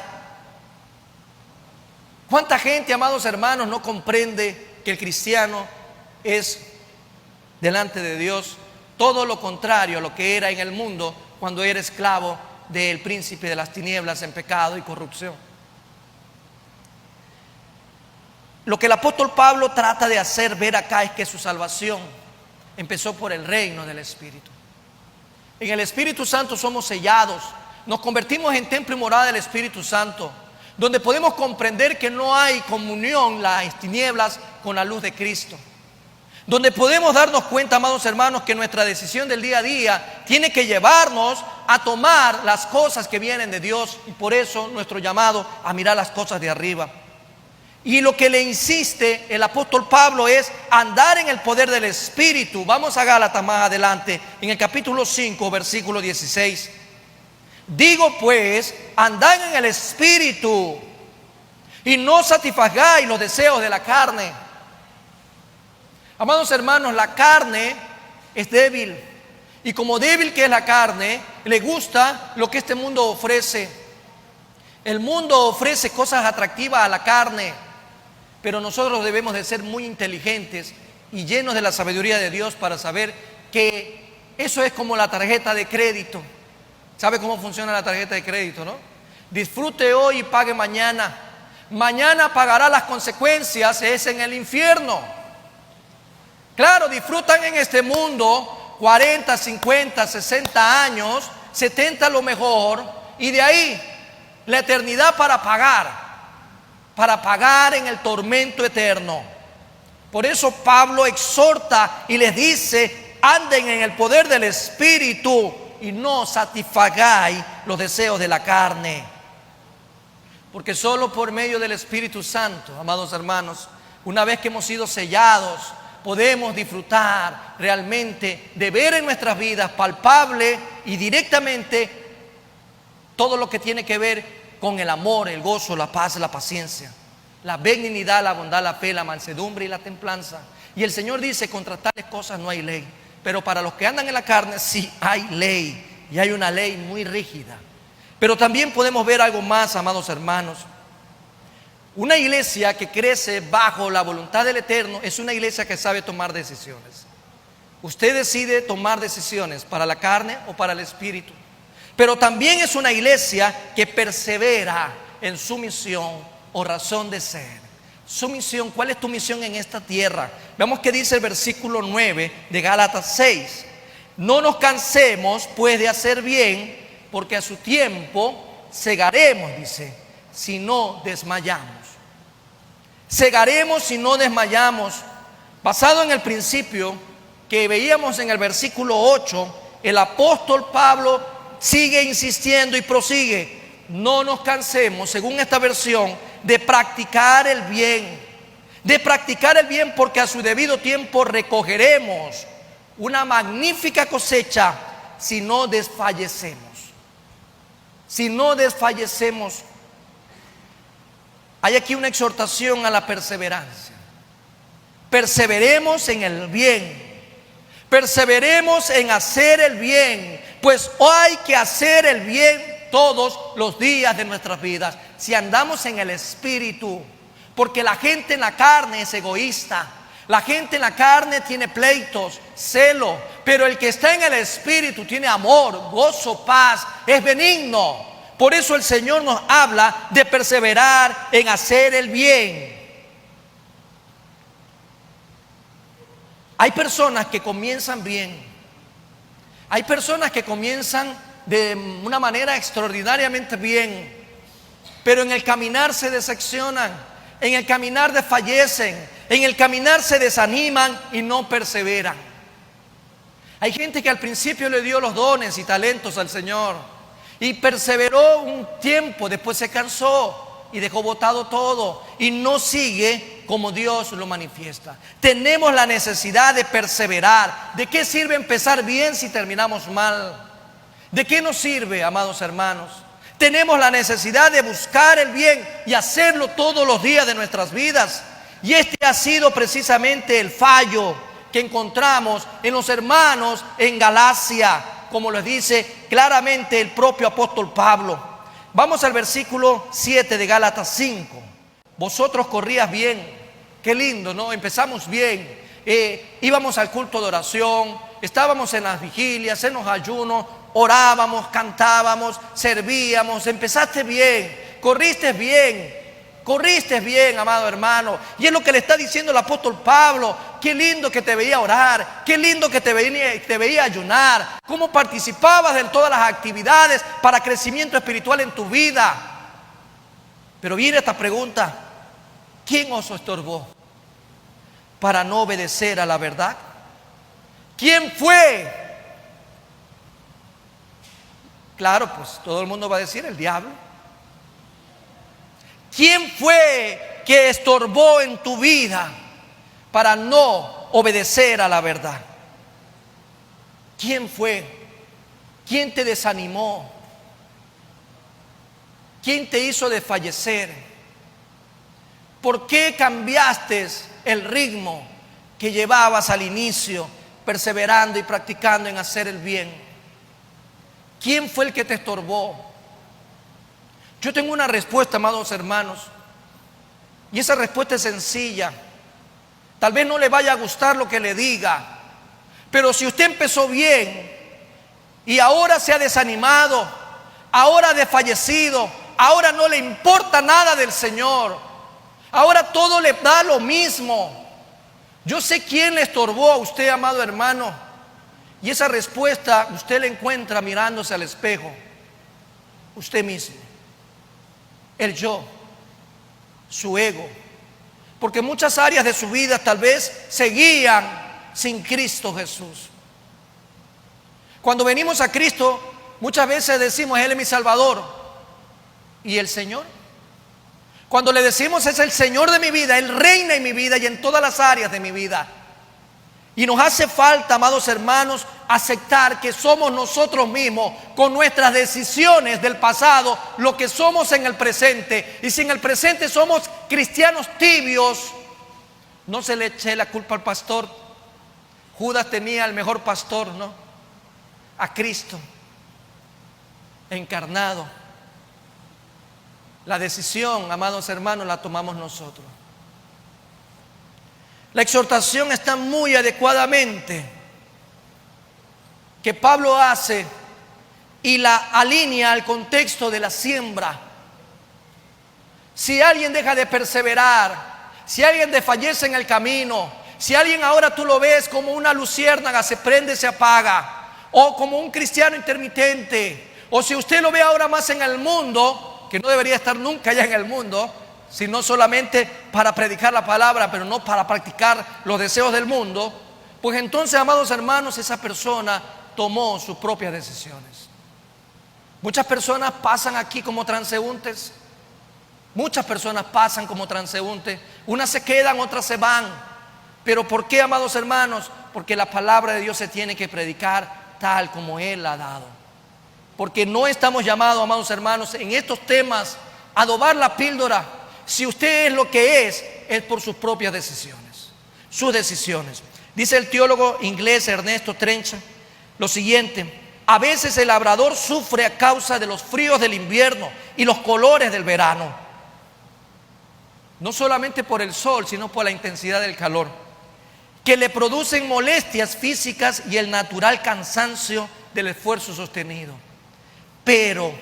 ¿Cuánta gente, amados hermanos, no comprende que el cristiano es, delante de Dios, todo lo contrario a lo que era en el mundo cuando era esclavo del príncipe de las tinieblas en pecado y corrupción? Lo que el apóstol Pablo trata de hacer ver acá es que su salvación empezó por el reino del Espíritu. En el Espíritu Santo somos sellados, nos convertimos en templo y morada del Espíritu Santo, donde podemos comprender que no hay comunión las tinieblas con la luz de Cristo, donde podemos darnos cuenta, amados hermanos, que nuestra decisión del día a día tiene que llevarnos a tomar las cosas que vienen de Dios, y por eso nuestro llamado a mirar las cosas de arriba. Y lo que le insiste el apóstol Pablo es andar en el poder del Espíritu. Vamos a Gálatas más adelante, en el capítulo 5, versículo 16. Digo pues, andad en el Espíritu y no satisfagáis los deseos de la carne. Amados hermanos, la carne es débil, y como débil que es la carne, le gusta lo que este mundo ofrece. El mundo ofrece cosas atractivas a la carne, pero nosotros debemos de ser muy inteligentes y llenos de la sabiduría de Dios para saber que eso es como la tarjeta de crédito. ¿Sabe cómo funciona la tarjeta de crédito, no? Disfrute hoy y pague mañana. Mañana pagará las consecuencias, es en el infierno. Claro, disfrutan en este mundo 40, 50, 60 años, 70 a lo mejor, y de ahí la eternidad para pagar en el tormento eterno. Por eso Pablo exhorta y les dice: anden en el poder del Espíritu y no satisfagáis los deseos de la carne. Porque solo por medio del Espíritu Santo, amados hermanos, una vez que hemos sido sellados, podemos disfrutar realmente de ver en nuestras vidas palpable y directamente todo lo que tiene que ver con el amor, el gozo, la paz, la paciencia, la benignidad, la bondad, la fe, la mansedumbre y la templanza. Y el Señor dice: contra tales cosas no hay ley. Pero para los que andan en la carne sí hay ley, y hay una ley muy rígida. Pero también podemos ver algo más, amados hermanos. Una iglesia que crece bajo la voluntad del Eterno es una iglesia que sabe tomar decisiones. Usted decide tomar decisiones para la carne o para el espíritu. Pero también es una iglesia que persevera en su misión o razón de ser. Su misión, ¿cuál es tu misión en esta tierra? Veamos qué dice el versículo 9 de Gálatas 6. No nos cansemos pues de hacer bien, porque a su tiempo segaremos, dice, si no desmayamos. Segaremos si no desmayamos. Basado en el principio que veíamos en el versículo 8, el apóstol Pablo sigue insistiendo y prosigue: no nos cansemos, según esta versión, de practicar el bien. De practicar el bien, porque a su debido tiempo recogeremos una magnífica cosecha si no desfallecemos. Si no desfallecemos. Hay aquí una exhortación a la perseverancia. Perseveremos en el bien. Perseveremos en hacer el bien, pues hay que hacer el bien todos los días de nuestras vidas, si andamos en el Espíritu. Porque la gente en la carne es egoísta, la gente en la carne tiene pleitos, celo, pero el que está en el Espíritu tiene amor, gozo, paz, es benigno. Por eso el Señor nos habla de perseverar en hacer el bien. Hay personas que comienzan bien, Hay personas que comienzan de una manera extraordinariamente bien, pero en el caminar se decepcionan, en el caminar desfallecen, en el caminar se desaniman y no perseveran. Hay gente que al principio le dio los dones y talentos al Señor y perseveró un tiempo, después se cansó y dejó botado todo y no sigue como Dios lo manifiesta. Tenemos la necesidad de perseverar. ¿De qué sirve empezar bien si terminamos mal? ¿De qué nos sirve, amados hermanos? Tenemos la necesidad de buscar el bien y hacerlo todos los días de nuestras vidas. Y este ha sido precisamente el fallo que encontramos en los hermanos en Galacia, como les dice claramente el propio apóstol Pablo. Vamos al versículo 7 de Gálatas 5. Vosotros corrías bien. Qué lindo, ¿no? Empezamos bien. Íbamos al culto de oración, estábamos en las vigilias, en los ayunos, orábamos, cantábamos, servíamos. Empezaste bien, corriste bien, amado hermano. Y es lo que le está diciendo el apóstol Pablo. Qué lindo que te veía orar, qué lindo que te veía ayunar, cómo participabas en todas las actividades para crecimiento espiritual en tu vida. Pero viene esta pregunta: ¿quién os estorbó para no obedecer a la verdad? ¿Quién fue? Claro, pues todo el mundo va a decir el diablo. ¿Quién fue que estorbó en tu vida para no obedecer a la verdad? ¿Quién fue? ¿Quién te desanimó? ¿Quién te hizo desfallecer? ¿Por qué cambiaste el ritmo que llevabas al inicio, perseverando y practicando en hacer el bien? ¿Quién fue el que te estorbó? Yo tengo una respuesta, amados hermanos, y esa respuesta es sencilla. Tal vez no le vaya a gustar lo que le diga, pero si usted empezó bien y ahora se ha desanimado, ahora ha desfallecido, ahora no le importa nada del Señor, ahora todo le da lo mismo. Yo sé quién le estorbó a usted, amado hermano, y esa respuesta usted la encuentra mirándose al espejo. Usted mismo, el yo, su ego, porque muchas áreas de su vida tal vez seguían sin Cristo Jesús. Cuando venimos a Cristo, muchas veces decimos: Él es mi Salvador. ¿Y el Señor? Cuando le decimos: es el Señor de mi vida, Él reina en mi vida y en todas las áreas de mi vida. Y nos hace falta, amados hermanos, aceptar que somos nosotros mismos, con nuestras decisiones del pasado, lo que somos en el presente. Y si en el presente somos cristianos tibios, no se le eche la culpa al pastor. Judas tenía el mejor pastor, ¿no? A Cristo encarnado. La decisión, amados hermanos, la tomamos nosotros. La exhortación está muy adecuadamente que Pablo hace y la alinea al contexto de la siembra. Si alguien deja de perseverar, si alguien desfallece en el camino, si alguien ahora tú lo ves como una luciérnaga, se prende, se apaga, o como un cristiano intermitente, o si usted lo ve ahora más en el mundo, que no debería estar nunca ya en el mundo, sino solamente para predicar la palabra, pero no para practicar los deseos del mundo, pues entonces, amados hermanos, esa persona tomó sus propias decisiones. Muchas personas pasan aquí como transeúntes. Muchas personas pasan como transeúntes. Unas se quedan, otras se van. ¿Pero por qué, amados hermanos? Porque la palabra de Dios se tiene que predicar tal como Él la ha dado. Porque no estamos llamados, amados hermanos, en estos temas a adobar la píldora. Si usted es lo que es por sus propias decisiones. Sus decisiones. Dice el teólogo inglés Ernesto Trenchard lo siguiente: a veces el labrador sufre a causa de los fríos del invierno y los colores del verano. No solamente por el sol, sino por la intensidad del calor, que le producen molestias físicas y el natural cansancio del esfuerzo sostenido. Pero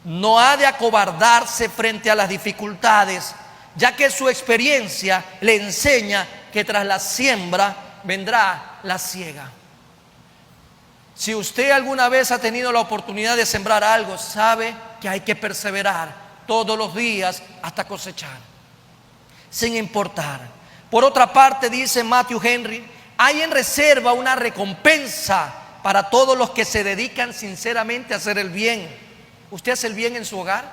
no ha de acobardarse frente a las dificultades, ya que su experiencia le enseña que tras la siembra vendrá la siega. Si usted alguna vez ha tenido la oportunidad de sembrar algo, sabe que hay que perseverar todos los días hasta cosechar, sin importar. Por otra parte, dice Matthew Henry, hay en reserva una recompensa para todos los que se dedican sinceramente a hacer el bien. ¿Usted hace el bien en su hogar?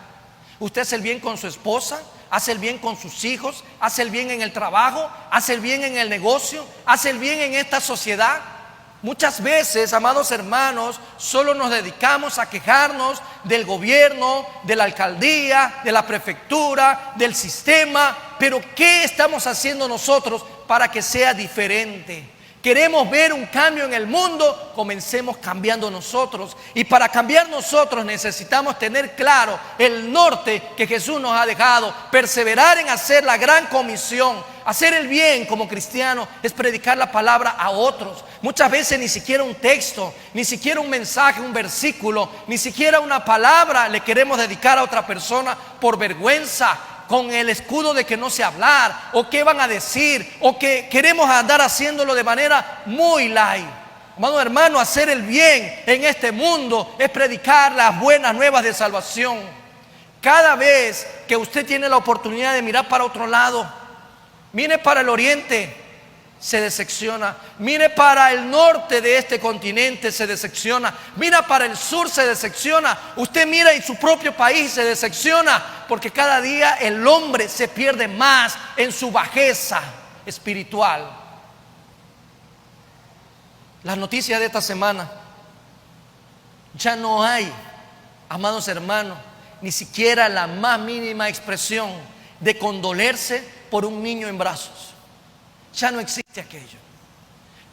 ¿Usted hace el bien con su esposa? ¿Hace el bien con sus hijos? ¿Hace el bien en el trabajo? ¿Hace el bien en el negocio? ¿Hace el bien en esta sociedad? Muchas veces, amados hermanos, solo nos dedicamos a quejarnos del gobierno, de la alcaldía, de la prefectura, del sistema. Pero ¿qué estamos haciendo nosotros para que sea diferente? Queremos ver un cambio en el mundo, comencemos cambiando nosotros. Y para cambiar nosotros necesitamos tener claro el norte que Jesús nos ha dejado. Perseverar en hacer la gran comisión. Hacer el bien como cristiano es predicar la palabra a otros. Muchas veces ni siquiera un texto, ni siquiera un mensaje, un versículo, ni siquiera una palabra le queremos dedicar a otra persona por vergüenza, con el escudo de que no sé hablar, o qué van a decir, o que queremos andar haciéndolo de manera muy light. Amado hermano, hacer el bien en este mundo es predicar las buenas nuevas de salvación. Cada vez que usted tiene la oportunidad de mirar para otro lado, mire para el oriente, se decepciona. Mire para el norte de este continente, se decepciona. Mira para el sur, se decepciona. Usted mira en su propio país, se decepciona, porque cada día el hombre se pierde más en su bajeza espiritual. Las noticias de esta semana, ya no hay, amados hermanos, ni siquiera la más mínima expresión de condolerse por un niño en brazos. Ya no existe aquello.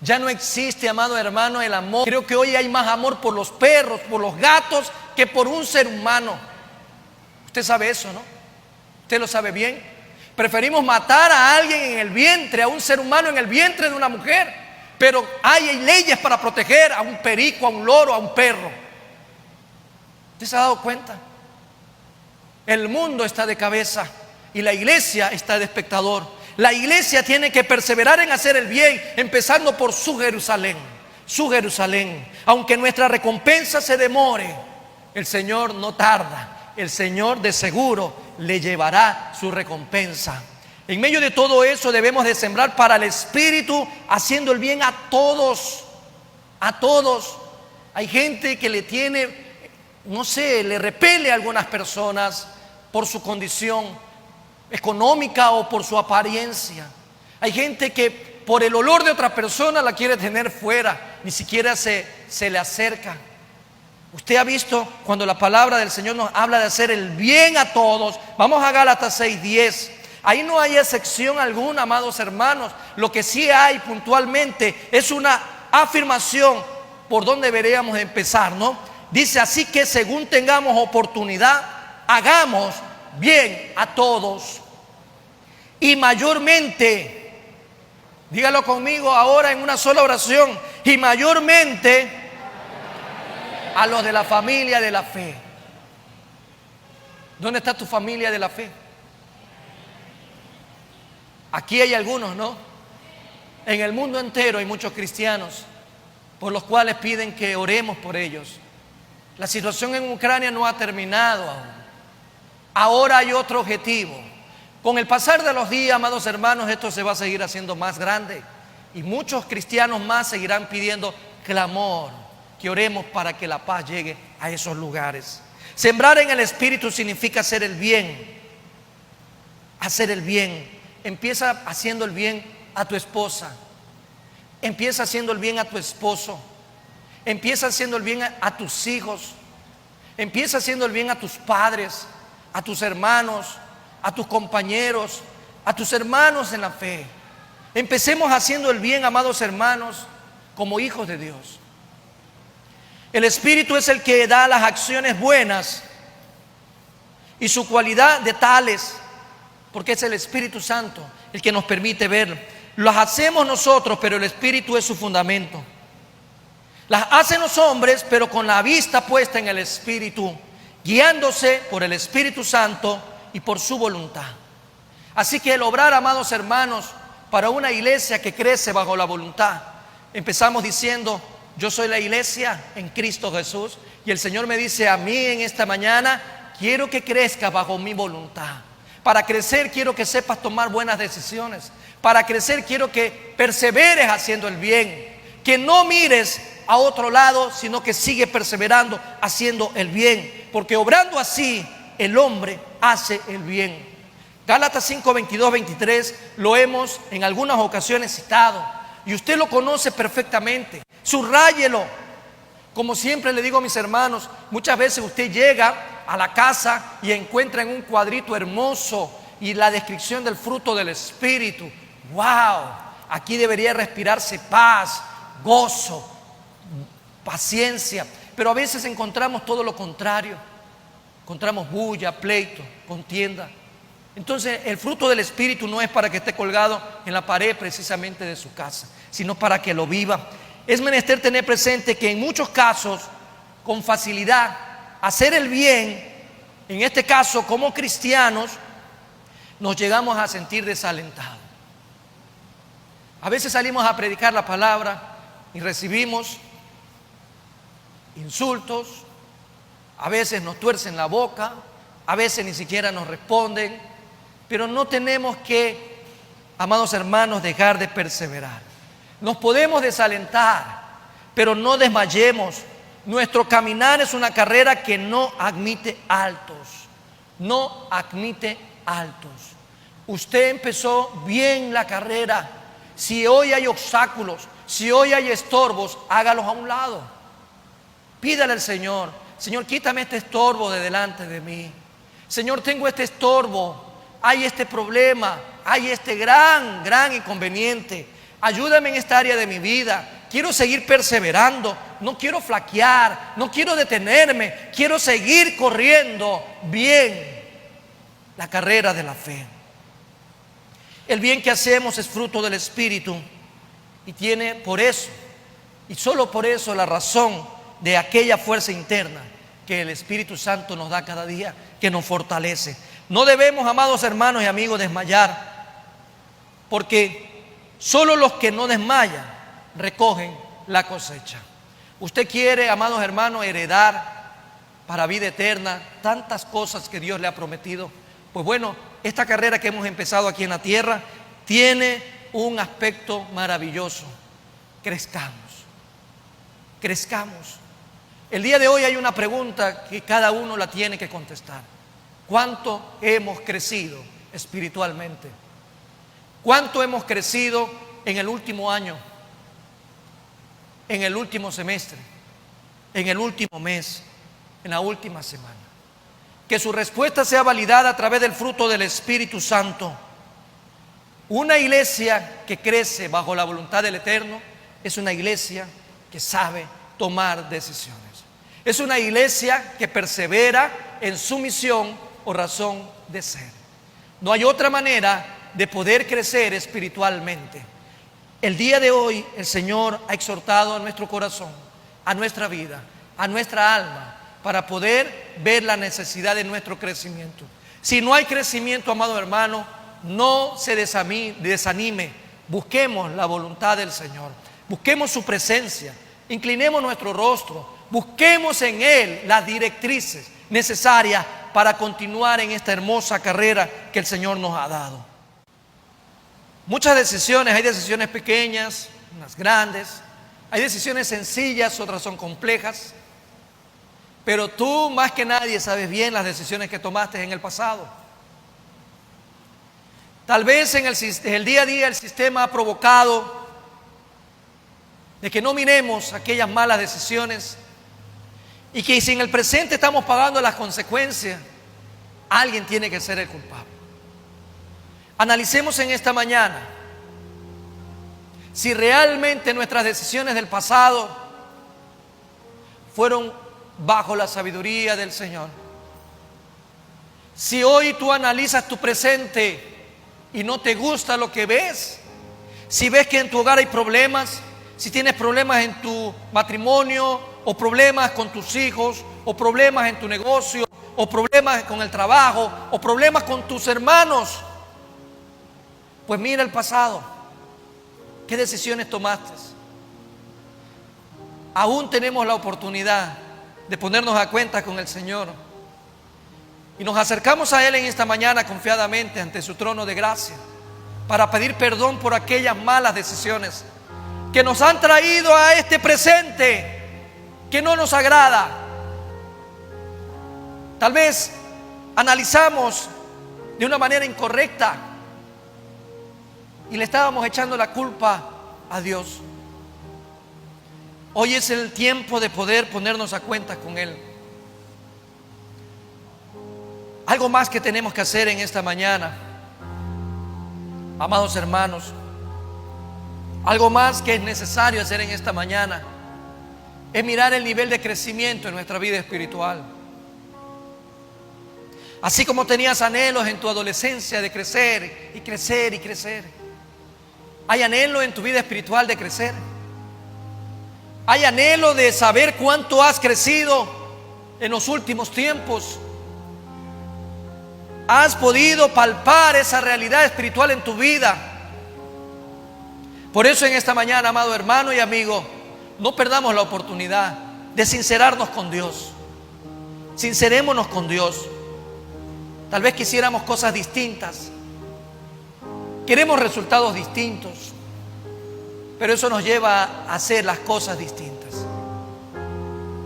Ya no existe, amado hermano, el amor. Creo que hoy hay más amor por los perros, por los gatos, que por un ser humano. Usted sabe eso, ¿no? Usted lo sabe bien. Preferimos matar a alguien en el vientre, a un ser humano en el vientre de una mujer. Pero hay leyes para proteger a un perico, a un loro, a un perro. ¿Usted se ha dado cuenta? El mundo está de cabeza y la iglesia está de espectador. La iglesia tiene que perseverar en hacer el bien, empezando por su Jerusalén. Su Jerusalén. Aunque nuestra recompensa se demore, el Señor no tarda. El Señor de seguro le llevará su recompensa. En medio de todo eso debemos de sembrar para el Espíritu, haciendo el bien a todos. A todos. Hay gente que le tiene, no sé, le repele a algunas personas por su condición económica o por su apariencia. Hay gente que por el olor de otra persona la quiere tener fuera, ni siquiera se le acerca. Usted ha visto cuando la palabra del Señor nos habla de hacer el bien a todos. Vamos a Gálatas 6:10. Ahí no hay excepción alguna, amados hermanos. Lo que sí hay puntualmente es una afirmación por donde deberíamos empezar, ¿no? Dice: así que según tengamos oportunidad, hagamos bien a todos, y mayormente, dígalo conmigo ahora en una sola oración, y mayormente a los de la familia de la fe. ¿Dónde está tu familia de la fe? Aquí hay algunos, ¿no? En el mundo entero hay muchos cristianos por los cuales piden que oremos por ellos. La situación en Ucrania no ha terminado aún. Ahora hay otro objetivo. Con el pasar de los días, amados hermanos, esto se va a seguir haciendo más grande. Y muchos cristianos más seguirán pidiendo clamor, que oremos para que la paz llegue a esos lugares. Sembrar en el Espíritu significa hacer el bien. Hacer el bien. Empieza haciendo el bien a tu esposa. Empieza haciendo el bien a tu esposo. Empieza haciendo el bien a tus hijos. Empieza haciendo el bien a tus padres, a tus hermanos, a tus compañeros, a tus hermanos en la fe. Empecemos haciendo el bien, amados hermanos, como hijos de Dios. El Espíritu es el que da las acciones buenas y su cualidad de tales, porque es el Espíritu Santo el que nos permite ver. Las hacemos nosotros, pero el Espíritu es su fundamento. Las hacen los hombres, pero con la vista puesta en el Espíritu, guiándose por el Espíritu Santo y por su voluntad. Así que el obrar, amados hermanos, para una iglesia que crece bajo la voluntad, empezamos diciendo: Yo soy la iglesia en Cristo Jesús y el Señor me dice a mí en esta mañana: quiero que crezcas bajo mi voluntad. Para crecer quiero que sepas tomar buenas decisiones. Para crecer quiero que perseveres haciendo el bien. Que no mires a otro lado, sino que sigue perseverando haciendo el bien. Porque obrando así, el hombre hace el bien. Gálatas 5, 22, 23 lo hemos en algunas ocasiones citado y usted lo conoce perfectamente. Subráyelo. Como siempre le digo a mis hermanos, muchas veces usted llega a la casa y encuentra en un cuadrito hermoso y la descripción del fruto del Espíritu. ¡Wow! Aquí debería respirarse paz, gozo, paciencia. Pero a veces encontramos todo lo contrario. Encontramos bulla, pleito, contienda. Entonces el fruto del Espíritu no es para que esté colgado en la pared precisamente de su casa, sino para que lo viva. Es menester tener presente que en muchos casos, con facilidad, hacer el bien, en este caso como cristianos, nos llegamos a sentir desalentados. A veces salimos a predicar la palabra y recibimos insultos, a veces nos tuercen la boca, a veces ni siquiera nos responden, pero no tenemos que, amados hermanos, dejar de perseverar. Nos podemos desalentar, pero no desmayemos. Nuestro caminar es una carrera que no admite altos. No admite altos. Usted empezó bien la carrera. Si hoy hay obstáculos, si hoy hay estorbos, hágalos a un lado. Pídale al Señor: Señor, quítame este estorbo de delante de mí. Señor, tengo este estorbo, hay este problema, hay este gran inconveniente. Ayúdame en esta área de mi vida. Quiero seguir perseverando, no quiero flaquear, no quiero detenerme, quiero seguir corriendo bien la carrera de la fe. El bien que hacemos es fruto del Espíritu y tiene por eso, y solo por eso, la razón de aquella fuerza interna que el Espíritu Santo nos da cada día, que nos fortalece. No debemos, amados hermanos y amigos, desmayar, porque solo los que no desmayan recogen la cosecha. Usted quiere, amados hermanos, heredar para vida eterna tantas cosas que Dios le ha prometido. Pues bueno, esta carrera que hemos empezado aquí en la tierra tiene un aspecto maravilloso. Crezcamos. El día de hoy hay una pregunta que cada uno la tiene que contestar: ¿cuánto hemos crecido espiritualmente? ¿Cuánto hemos crecido en el último año, en el último semestre, en el último mes, en la última semana? Que su respuesta sea validada a través del fruto del Espíritu Santo. Una iglesia que crece bajo la voluntad del Eterno es una iglesia que sabe tomar decisiones. Es una iglesia que persevera en su misión o razón de ser. No hay otra manera de poder crecer espiritualmente. El día de hoy el Señor ha exhortado a nuestro corazón, a nuestra vida, a nuestra alma, para poder ver la necesidad de nuestro crecimiento. Si no hay crecimiento, amado hermano, no se desanime. Busquemos la voluntad del Señor, busquemos su presencia, inclinemos nuestro rostro, busquemos en Él las directrices necesarias para continuar en esta hermosa carrera que el Señor nos ha dado. Muchas decisiones, hay decisiones pequeñas, unas grandes, hay decisiones sencillas, otras son complejas, pero tú más que nadie sabes bien las decisiones que tomaste en el pasado. Tal vez en el día a día el sistema ha provocado de que no miremos aquellas malas decisiones y que si en el presente estamos pagando las consecuencias, alguien tiene que ser el culpable. Analicemos en esta mañana si realmente nuestras decisiones del pasado fueron bajo la sabiduría del Señor. Si hoy tú analizas tu presente y no te gusta lo que ves, si ves que en tu hogar hay problemas, si tienes problemas en tu matrimonio, o problemas con tus hijos, o problemas en tu negocio, o problemas con el trabajo, o problemas con tus hermanos, pues mira el pasado. ¿Qué decisiones tomaste? aún tenemos la oportunidad de ponernos a cuenta con el Señor. Y nos acercamos a Él en esta mañana confiadamente ante su trono de gracia para pedir perdón por aquellas malas decisiones que nos han traído a este presente que no nos agrada. Tal vez analizamos de una manera incorrecta y le estábamos echando la culpa a Dios. Hoy es el tiempo de poder ponernos a cuenta con Él. Algo más que tenemos que hacer en esta mañana, amados hermanos, algo más que es necesario hacer en esta mañana es mirar el nivel de crecimiento en nuestra vida espiritual. Así como tenías anhelos en tu adolescencia de crecer y crecer y crecer, ¿hay anhelo en tu vida espiritual de crecer? ¿Hay anhelo de saber cuánto has crecido en los últimos tiempos? ¿Has podido palpar esa realidad espiritual en tu vida? Por eso en esta mañana, amado hermano y amigo, no perdamos la oportunidad de sincerarnos con Dios. Sincerémonos con Dios. Tal vez quisiéramos cosas distintas. Queremos resultados distintos. Pero eso nos lleva a hacer las cosas distintas.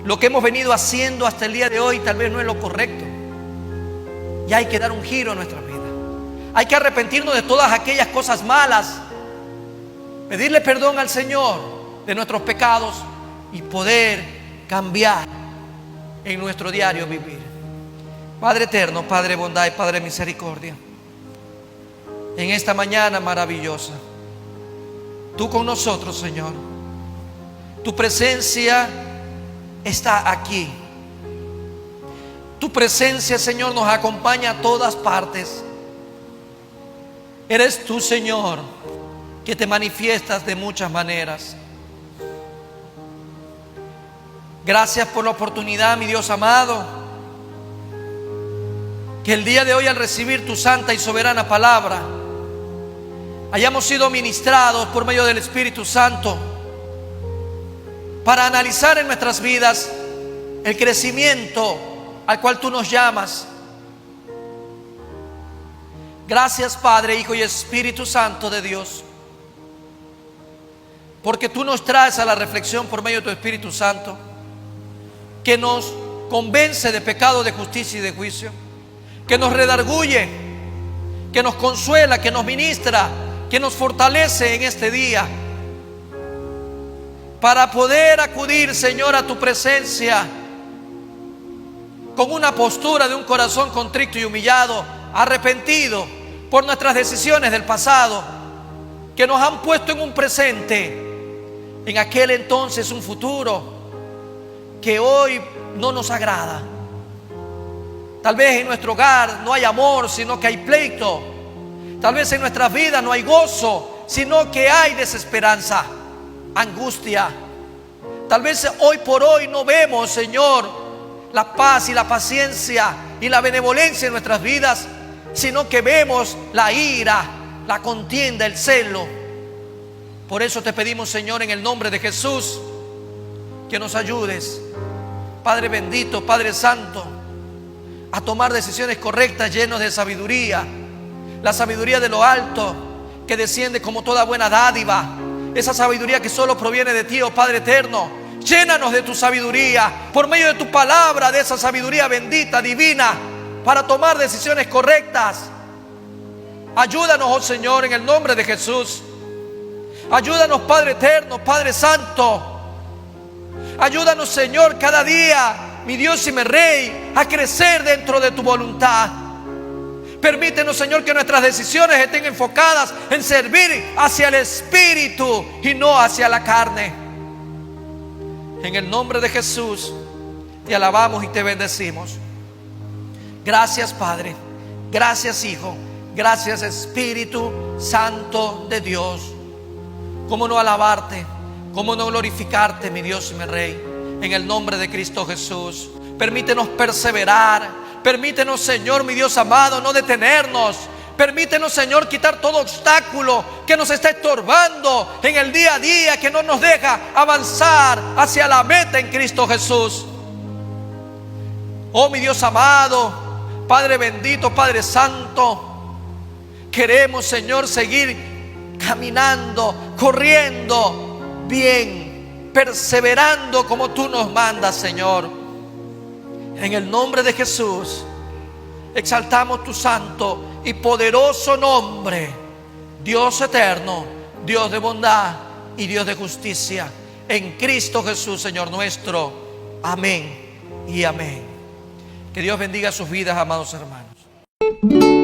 Lo que hemos venido haciendo hasta el día de hoy tal vez no es lo correcto. Y hay que dar un giro a nuestra vida. Hay que arrepentirnos de todas aquellas cosas malas. Pedirle perdón al Señor de nuestros pecados y poder cambiar en nuestro diario vivir. Padre eterno, Padre bondad y Padre misericordia, en esta mañana maravillosa, tú con nosotros, Señor. Tu presencia está aquí. Tu presencia, Señor, nos acompaña a todas partes. Eres tú, Señor, que te manifiestas de muchas maneras. Gracias por la oportunidad, mi Dios amado, que el día de hoy, al recibir tu santa y soberana palabra, hayamos sido ministrados por medio del Espíritu Santo para analizar en nuestras vidas el crecimiento al cual tú nos llamas. Gracias, Padre, Hijo y Espíritu Santo de Dios, porque tú nos traes a la reflexión por medio de tu Espíritu Santo, que nos convence de pecado, de justicia y de juicio, que nos redarguye, que nos consuela, que nos ministra, que nos fortalece en este día, para poder acudir, Señor, a tu presencia con una postura de un corazón contrito y humillado, arrepentido por nuestras decisiones del pasado, que nos han puesto en un presente, en aquel entonces un futuro que hoy no nos agrada. Tal vez en nuestro hogar no hay amor, sino que hay pleito. Tal vez en nuestras vidas no hay gozo, sino que hay desesperanza, angustia. Tal vez hoy por hoy no vemos, Señor, la paz y la paciencia y la benevolencia en nuestras vidas, sino que vemos la ira, la contienda, el celo. Por eso te pedimos, Señor, en el nombre de Jesús, que nos ayudes, Padre bendito, Padre santo, a tomar decisiones correctas, llenos de sabiduría, la sabiduría de lo alto, que desciende como toda buena dádiva, esa sabiduría que solo proviene de ti, oh Padre eterno. Llénanos de tu sabiduría, por medio de tu palabra, de esa sabiduría bendita, divina, para tomar decisiones correctas. Ayúdanos, oh Señor, en el nombre de Jesús. Ayúdanos, Padre eterno, Padre santo. Ayúdanos, Señor, cada día, mi Dios y mi Rey, a crecer dentro de tu voluntad. Permítenos, Señor, que nuestras decisiones estén enfocadas en servir hacia el Espíritu y no hacia la carne. En el nombre de Jesús te alabamos y te bendecimos. Gracias, Padre. Gracias, Hijo. Gracias, Espíritu Santo de Dios. ¿Cómo no alabarte? ¿Cómo no glorificarte, mi Dios y mi Rey? En el nombre de Cristo Jesús. Permítenos perseverar. Permítenos, Señor, mi Dios amado, no detenernos. Permítenos, Señor, quitar todo obstáculo que nos está estorbando en el día a día, que no nos deja avanzar hacia la meta en Cristo Jesús. Oh, mi Dios amado, Padre bendito, Padre santo, queremos, Señor, seguir caminando, corriendo bien, perseverando como tú nos mandas, Señor. En el nombre de Jesús, exaltamos tu santo y poderoso nombre, Dios eterno, Dios de bondad y Dios de justicia, en Cristo Jesús, Señor nuestro. Amén y amén. Que Dios bendiga sus vidas, amados hermanos.